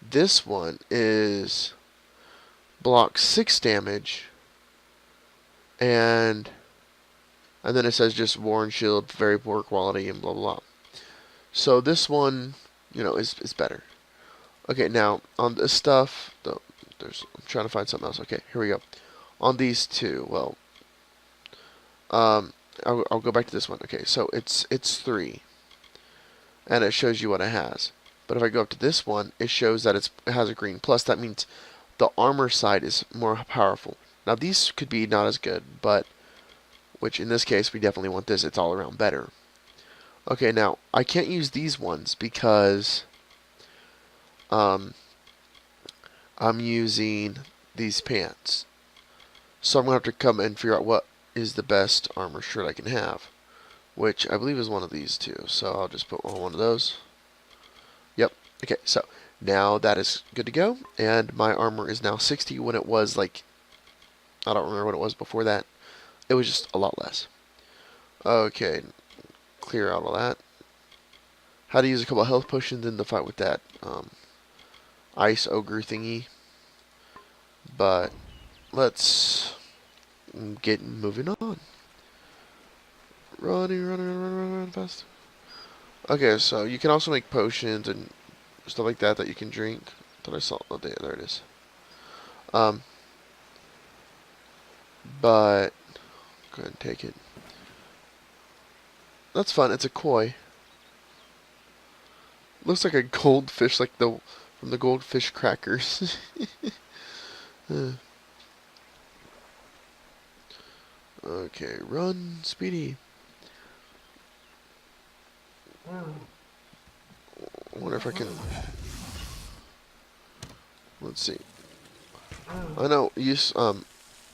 This one is blocks 6 damage, and then it says just War Shield, very poor quality, and blah blah blah. So this one, is better. Okay, now on this stuff, I'm trying to find something else. Okay, here we go. On these two, well, I'll go back to this one. Okay, so it's 3, and it shows you what it has. But if I go up to this one, it shows that it has a green plus. That means the armor side is more powerful. Now these could be not as good, but which in this case we definitely want this. It's all around better. Okay, now I can't use these ones because I'm using these pants. So I'm going to have to come and figure out what is the best armor shirt I can have, which I believe is one of these two. So I'll just put on one of those. Yep. Okay, so now that is good to go, and my armor is now 60 when it was like, I don't remember what it was before that. It was just a lot less. Okay, clear out all that. Had to use a couple of health potions in the fight with that ice ogre thingy. But let's get moving on. Run fast. Okay, so you can also make potions and stuff like that you can drink. I thought I saw. Oh, there it is. But go ahead and take it. That's fun. It's a koi. Looks like a goldfish, like from the goldfish crackers. Okay, run, Speedy. I wonder if I can. Let's see. I know.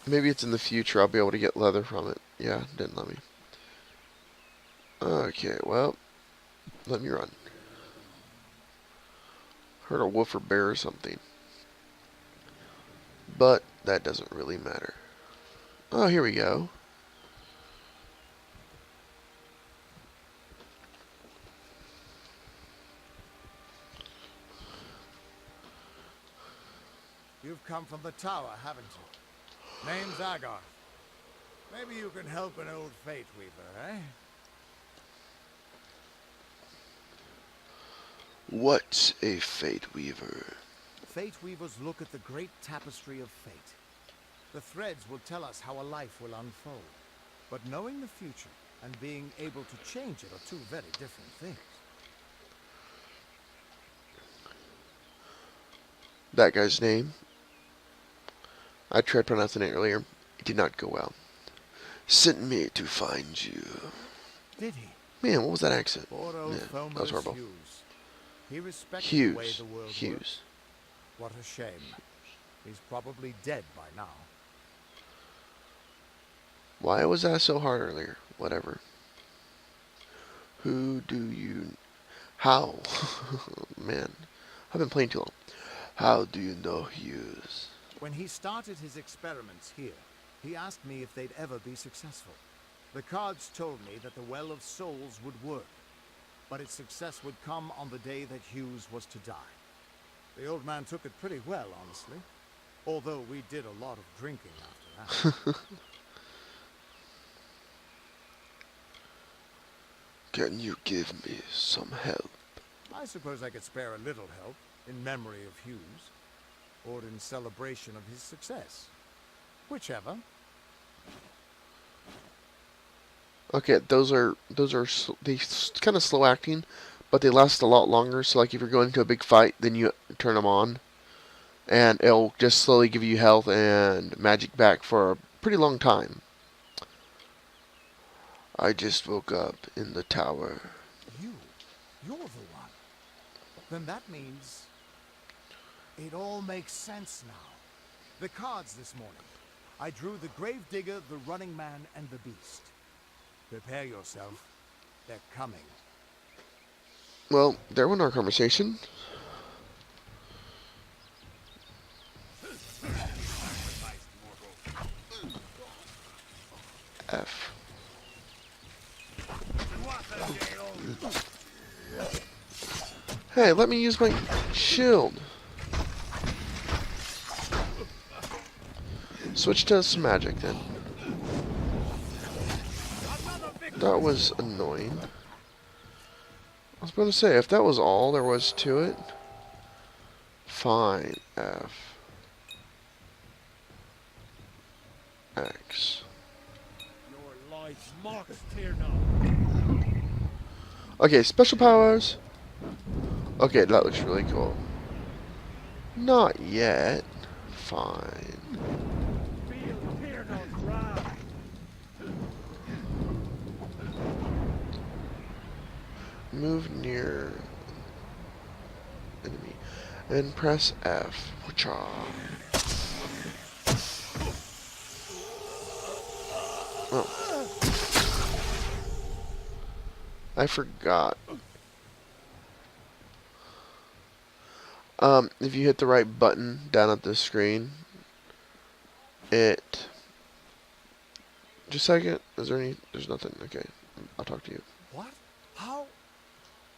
Maybe it's in the future. I'll be able to get leather from it. Yeah, didn't let me. Okay, well, let me run. Heard a wolf or bear or something. But that doesn't really matter. Oh, here we go. You've come from the tower, haven't you? Name's Agar. Maybe you can help an old fate weaver, eh? What's a fate weaver? Fate weavers look at the great tapestry of fate. The threads will tell us how a life will unfold. But knowing the future and being able to change it are two very different things. That guy's name. I tried pronouncing it earlier. It did not go well. Sent me to find you. Did he? Man, what was that accent? Poor old Yeah, that was horrible. Hughes. He respected the way Hughes. the world Hughes. worked. What a shame. He's probably dead by now. Why was that so hard earlier? Whatever. Who do you... How? Man, I've been playing too long. How do you know Hughes? When he started his experiments here, he asked me if they'd ever be successful. The cards told me that the Well of Souls would work, but its success would come on the day that Hughes was to die. The old man took it pretty well, honestly, although we did a lot of drinking after that. Can you give me some help? I suppose I could spare a little help in memory of Hughes, or in celebration of his success. Whichever. Okay, they kind of slow acting, but they last a lot longer. So like if you're going into a big fight, then you turn them on, and it'll just slowly give you health and magic back for a pretty long time. I just woke up in the tower. You're the one. Then that means it all makes sense now. The cards this morning. I drew the Gravedigger, the Running Man, and the Beast. Prepare yourself. They're coming. Well, there went our conversation. F. Hey, let me use my shield. Switch to some magic then. That was annoying. I was about to say, if that was all there was to it, fine. F. X. Your life's marked here now. Okay, special powers. Okay, that looks really cool. Not yet. Fine. Feel here now, grab. Move near enemy and press F. Whacha. Oh. I forgot. If you hit the right button down at the screen, it... Just a second. Is there any... There's nothing. Okay. I'll talk to you. What? How?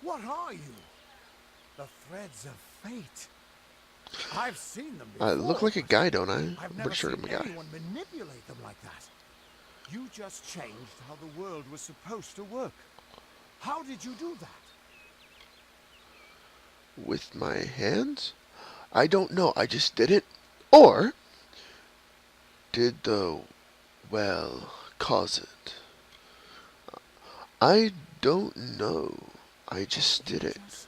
What are you? The threads of fate. I've seen them before. I look like a guy, don't I? I've I'm never pretty sure seen I'm a guy. anyone manipulate them like that. You just changed how the world was supposed to work. How did you do that? With my hands? I don't know. I just did it. Or did the well cause it? I don't know. I just did it.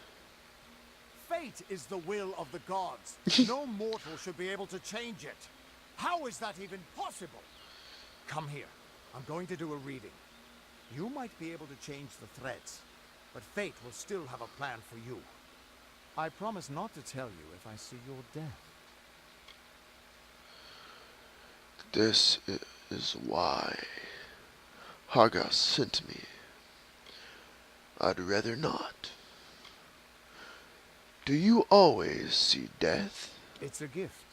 Fate is the will of the gods. No mortal should be able to change it. How is that even possible? Come here. I'm going to do a reading. You might be able to change the threads, but fate will still have a plan for you. I promise not to tell you if I see your death. This is why Haga sent me. I'd rather not. Do you always see death? It's a gift.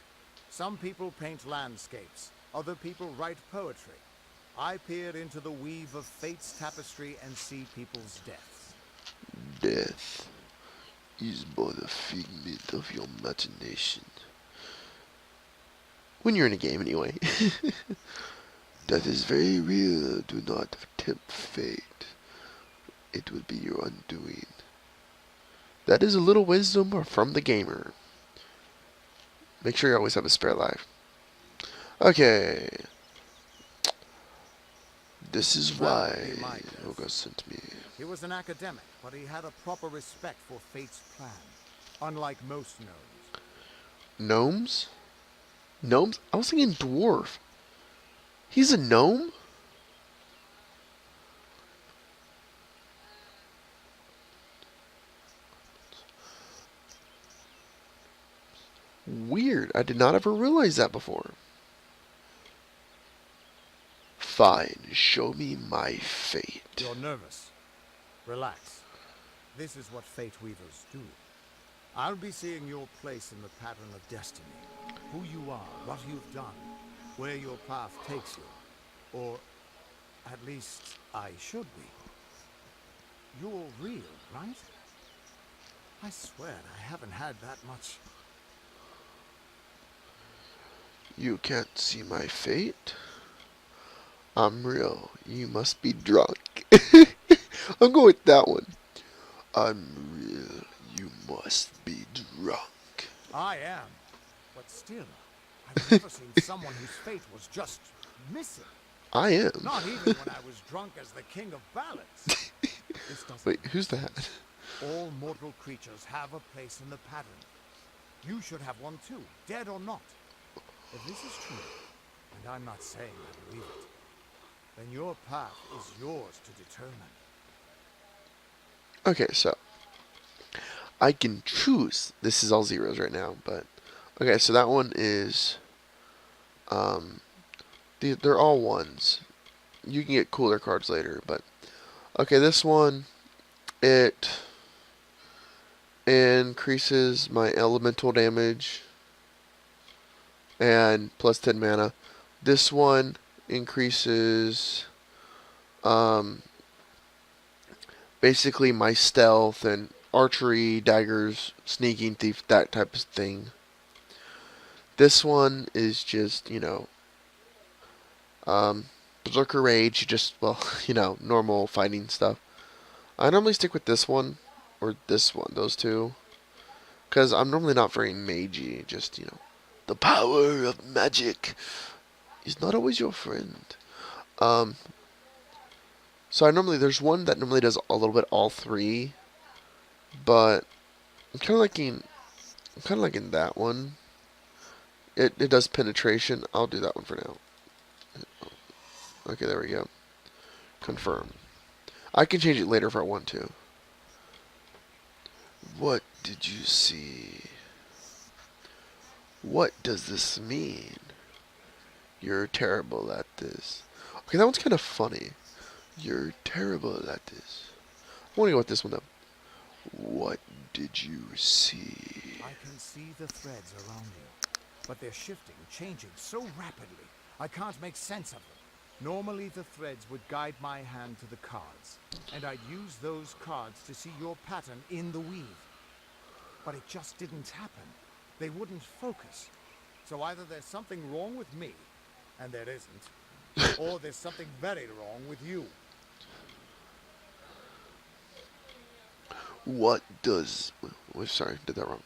Some people paint landscapes. Other people write poetry. I peer into the weave of fate's tapestry and see people's deaths. Death is but a figment of your imagination. When you're in a game, anyway. That is very real. Do not tempt fate. It will be your undoing. That is a little wisdom from the gamer. Make sure you always have a spare life. Okay. This is why Yoga sent me. He was an academic, but he had a proper respect for fate's plan, unlike most gnomes. Gnomes? Gnomes? I was thinking dwarf. He's a gnome? Weird. I did not ever realize that before. Fine. Show me my fate. You're nervous. Relax. This is what fate weavers do. I'll be seeing your place in the pattern of destiny. Who you are, what you've done, where your path takes you. Or At least I should be. You're real, right? I swear I haven't had that much. You can't see my fate? I'm real. You must be drunk. I'm going with that one. I'm real. You must be drunk. I am. But still, I've never seen someone whose fate was just missing. I am. Not even when I was drunk as the king of ballads. This doesn't Wait, make who's sense. that? All mortal creatures have a place in the pattern. You should have one too, dead or not. If this is true, and I'm not saying I believe it, then your path is yours to determine. Okay, so I can choose. This is all zeros right now, but okay. So that one is they're all ones. You can get cooler cards later, but okay. This one it increases my elemental damage and plus 10 mana. This one increases basically my stealth and archery, daggers, sneaking, thief, that type of thing. This one is just, Berserker Rage, just, well, normal fighting stuff. I normally stick with this one, or this one, those two, because I'm normally not very magey, just, the power of magic is not always your friend. So there's one that normally does a little bit all three, but I'm kind of liking that one. It does penetration. I'll do that one for now. Okay, there we go. Confirm. I can change it later if I want to. What did you see? What does this mean? You're terrible at this. Okay, that one's kind of funny. You're terrible at this. I want to go with this one though. What did you see? I can see the threads around you, but they're shifting, changing so rapidly. I can't make sense of them. Normally the threads would guide my hand to the cards, and I'd use those cards to see your pattern in the weave. But it just didn't happen. They wouldn't focus. So either there's something wrong with me, and there isn't, or there's something very wrong with you. What does... Oh, sorry, did that wrong.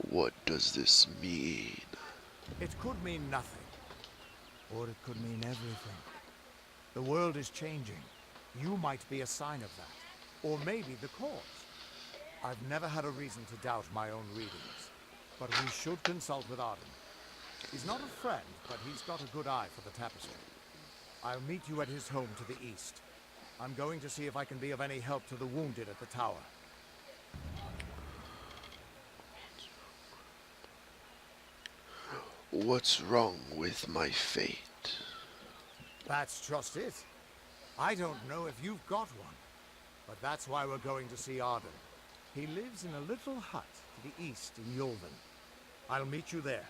What does this mean? It could mean nothing, or it could mean everything. The world is changing. You might be a sign of that, or maybe the cause. I've never had a reason to doubt my own readings, but we should consult with Arden. He's not a friend, but he's got a good eye for the tapestry. I'll meet you at his home to the east. I'm going to see if I can be of any help to the wounded at the tower. What's wrong with my fate? That's just it. I don't know if you've got one, but that's why we're going to see Arden. He lives in a little hut to the east in Yulven. I'll meet you there.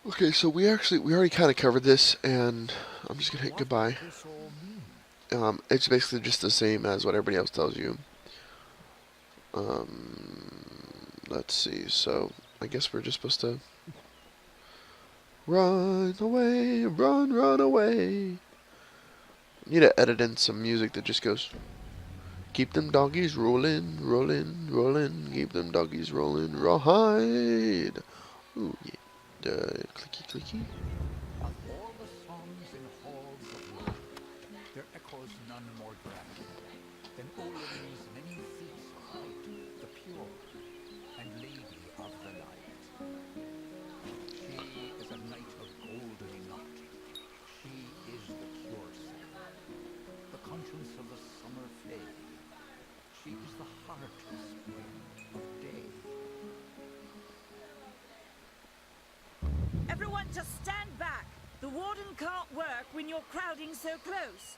Okay, so we already kind of covered this, and I'm just gonna hit goodbye. What does this all mean? It's basically just the same as what everybody else tells you. Let's see. So I guess we're just supposed to run away, run away. Need to edit in some music that just goes. Keep them doggies rolling, rolling, rolling. Keep them doggies rolling, rawhide. Ooh, yeah. Clicky, clicky. Of all the songs in halls of love, there echoes none more grand than Olin's many feats of might, the pure and lady of the light. She is a night of golden knot. She is the cure sire, the conscience of the summer flame. She is the heart of spring, of day. Everyone just stand back. The warden can't work when you're crowding so close.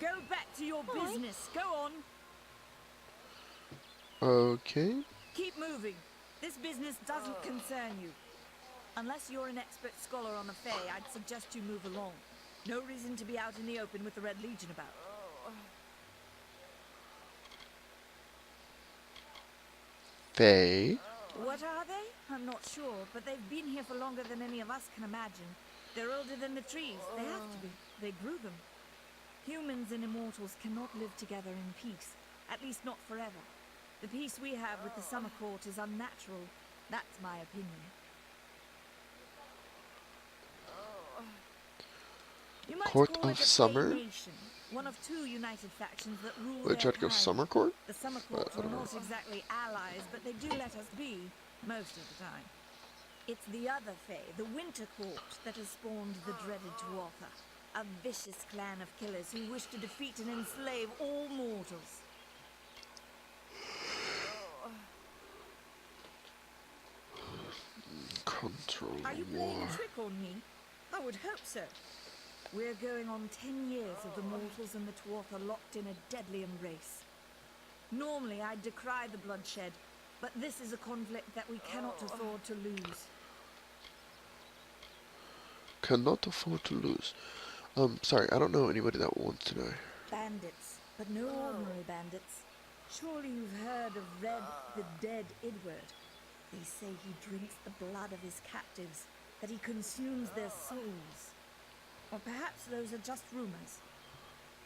Go back to your business. Go on. Okay. Keep moving. This business doesn't concern you. Unless you're an expert scholar on the Fae, I'd suggest you move along. No reason to be out in the open with the Red Legion about. Faye. What are they? I'm not sure, but they've been here for longer than any of us can imagine. They're older than the trees. They have to be. They grew them. Humans and immortals cannot live together in peace, at least not forever. The peace we have with the Summer Court is unnatural. That's my opinion. You might Court call of it a Summer? Fae nation, one of two united factions that rule Wait, their tried to go kind. Summer Court? The Summer Court are not exactly allies, but they do let us be, most of the time. It's the other Fae, the Winter Court, that has spawned the dreaded Tuatha, a vicious clan of killers who wish to defeat and enslave all mortals. Control Are you war. playing a trick on me? I would hope so. We're going on 10 years of the mortals and the Tuatha locked in a deadly embrace. Normally, I'd decry the bloodshed, but this is a conflict that we cannot afford to lose. Cannot afford to lose. Sorry, I don't know anybody that wants to die. Bandits, but no ordinary bandits. Surely you've heard of Red the Dead Idward. They say he drinks the blood of his captives, that he consumes their souls. Or perhaps those are just rumors.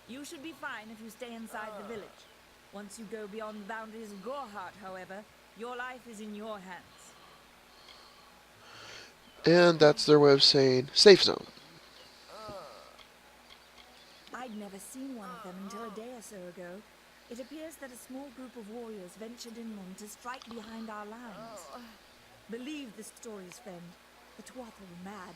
You should be fine if you stay inside the village. Once you go beyond the boundaries of Gorhart, however, your life is in your hands. And that's their way of saying safe zone. I'd never seen one of them until a day or so ago. It appears that a small group of warriors ventured inland to strike behind our lines. Believe the stories, friend. The Tuatha were mad.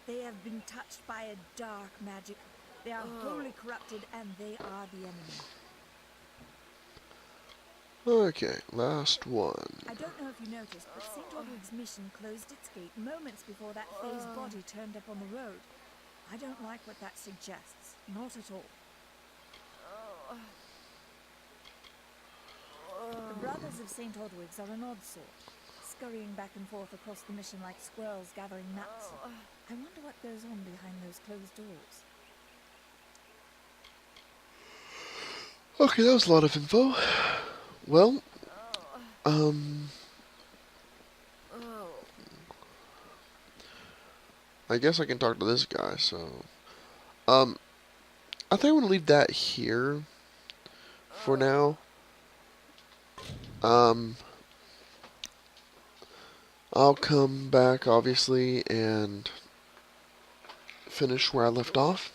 They have been touched by a dark magic. They are wholly corrupted, and they are the enemy. Okay, last one. I don't know if you noticed, but St. Odric's mission closed its gate moments before that Fae's body turned up on the road. I don't like what that suggests. Not at all. The Brothers of St. Odric's are an odd sort, scurrying back and forth across the mission like squirrels gathering nuts. I wonder what goes on behind those closed doors. Okay, that was a lot of info. Well, I guess I can talk to this guy, so, I think I'm gonna leave that here for now. I'll come back, obviously, and finish where I left off.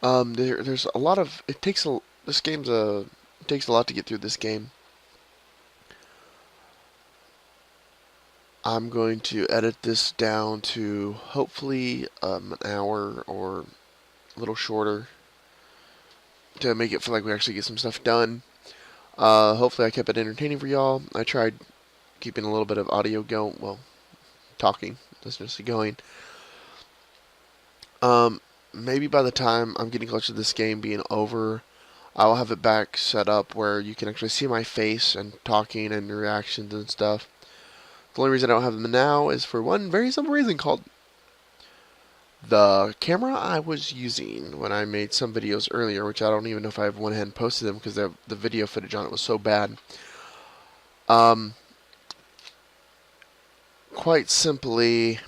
There's a lot of, it takes a lot to get through this game. I'm going to edit this down to hopefully an hour or a little shorter to make it feel like we actually get some stuff done. Hopefully I kept it entertaining for y'all. I tried keeping a little bit of audio going, well, talking, just going. Maybe by the time I'm getting close to this game being over, I'll have it back set up where you can actually see my face and talking and reactions and stuff. The only reason I don't have them now is for one very simple reason called the camera I was using when I made some videos earlier, which I don't even know if I went ahead and posted them because the video footage on it was so bad. Quite simply,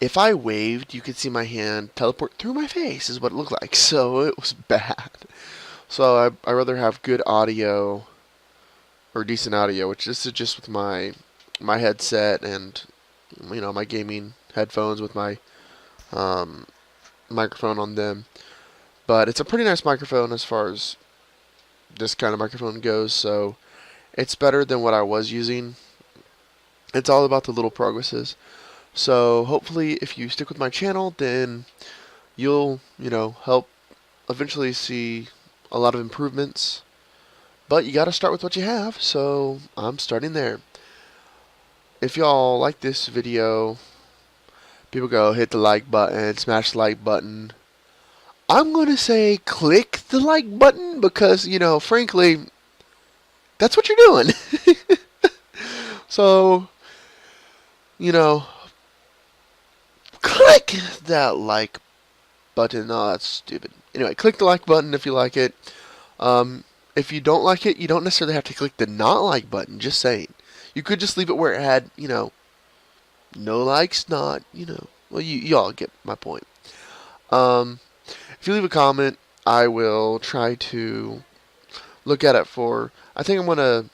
if I waved, you could see my hand teleport through my face, is what it looked like. So it was bad. So I rather have good audio, or decent audio, which this is just with my headset and, you know, my gaming headphones with my microphone on them. But it's a pretty nice microphone as far as this kind of microphone goes, so it's better than what I was using. It's all about the little progresses. So hopefully if you stick with my channel, then you'll, you know, help eventually see a lot of improvements. But you gotta start with what you have, so I'm starting there. If y'all like this video, people go hit the like button, smash the like button. I'm gonna say click the like button because, you know, frankly, That's what you're doing. So, you know, click that like button. Oh, that's stupid. Anyway, click the like button if you like it. If you don't like it, you don't necessarily have to click the not like button. Just saying. You could just leave it where it had, no likes, not, well, you all get my point. If you leave a comment, I will try to look at it for, I think I'm going to,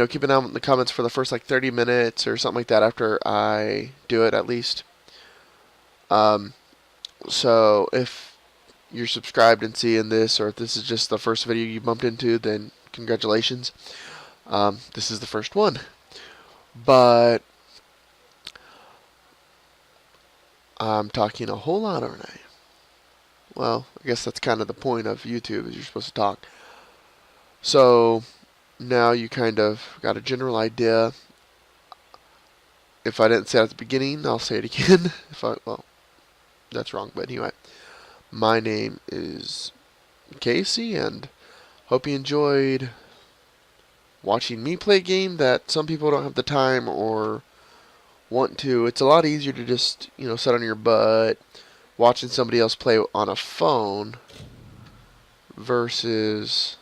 keep an eye on the comments for the first like 30 minutes or something like that after I do it at least. So if you're subscribed and seeing this, or if this is just the first video you bumped into, then congratulations. This is the first one. But I'm talking a whole lot, aren't I? Well, I guess that's kind of the point of YouTube, is you're supposed to talk. So now you kind of got a general idea. If I didn't say it at the beginning, I'll say it again. Well, that's wrong, but anyway. My name is Casey, and hope you enjoyed watching me play a game that some people don't have the time or want to. It's a lot easier to just, sit on your butt watching somebody else play on a phone versus,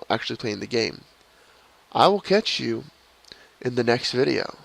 actually playing the game. I will catch you in the next video.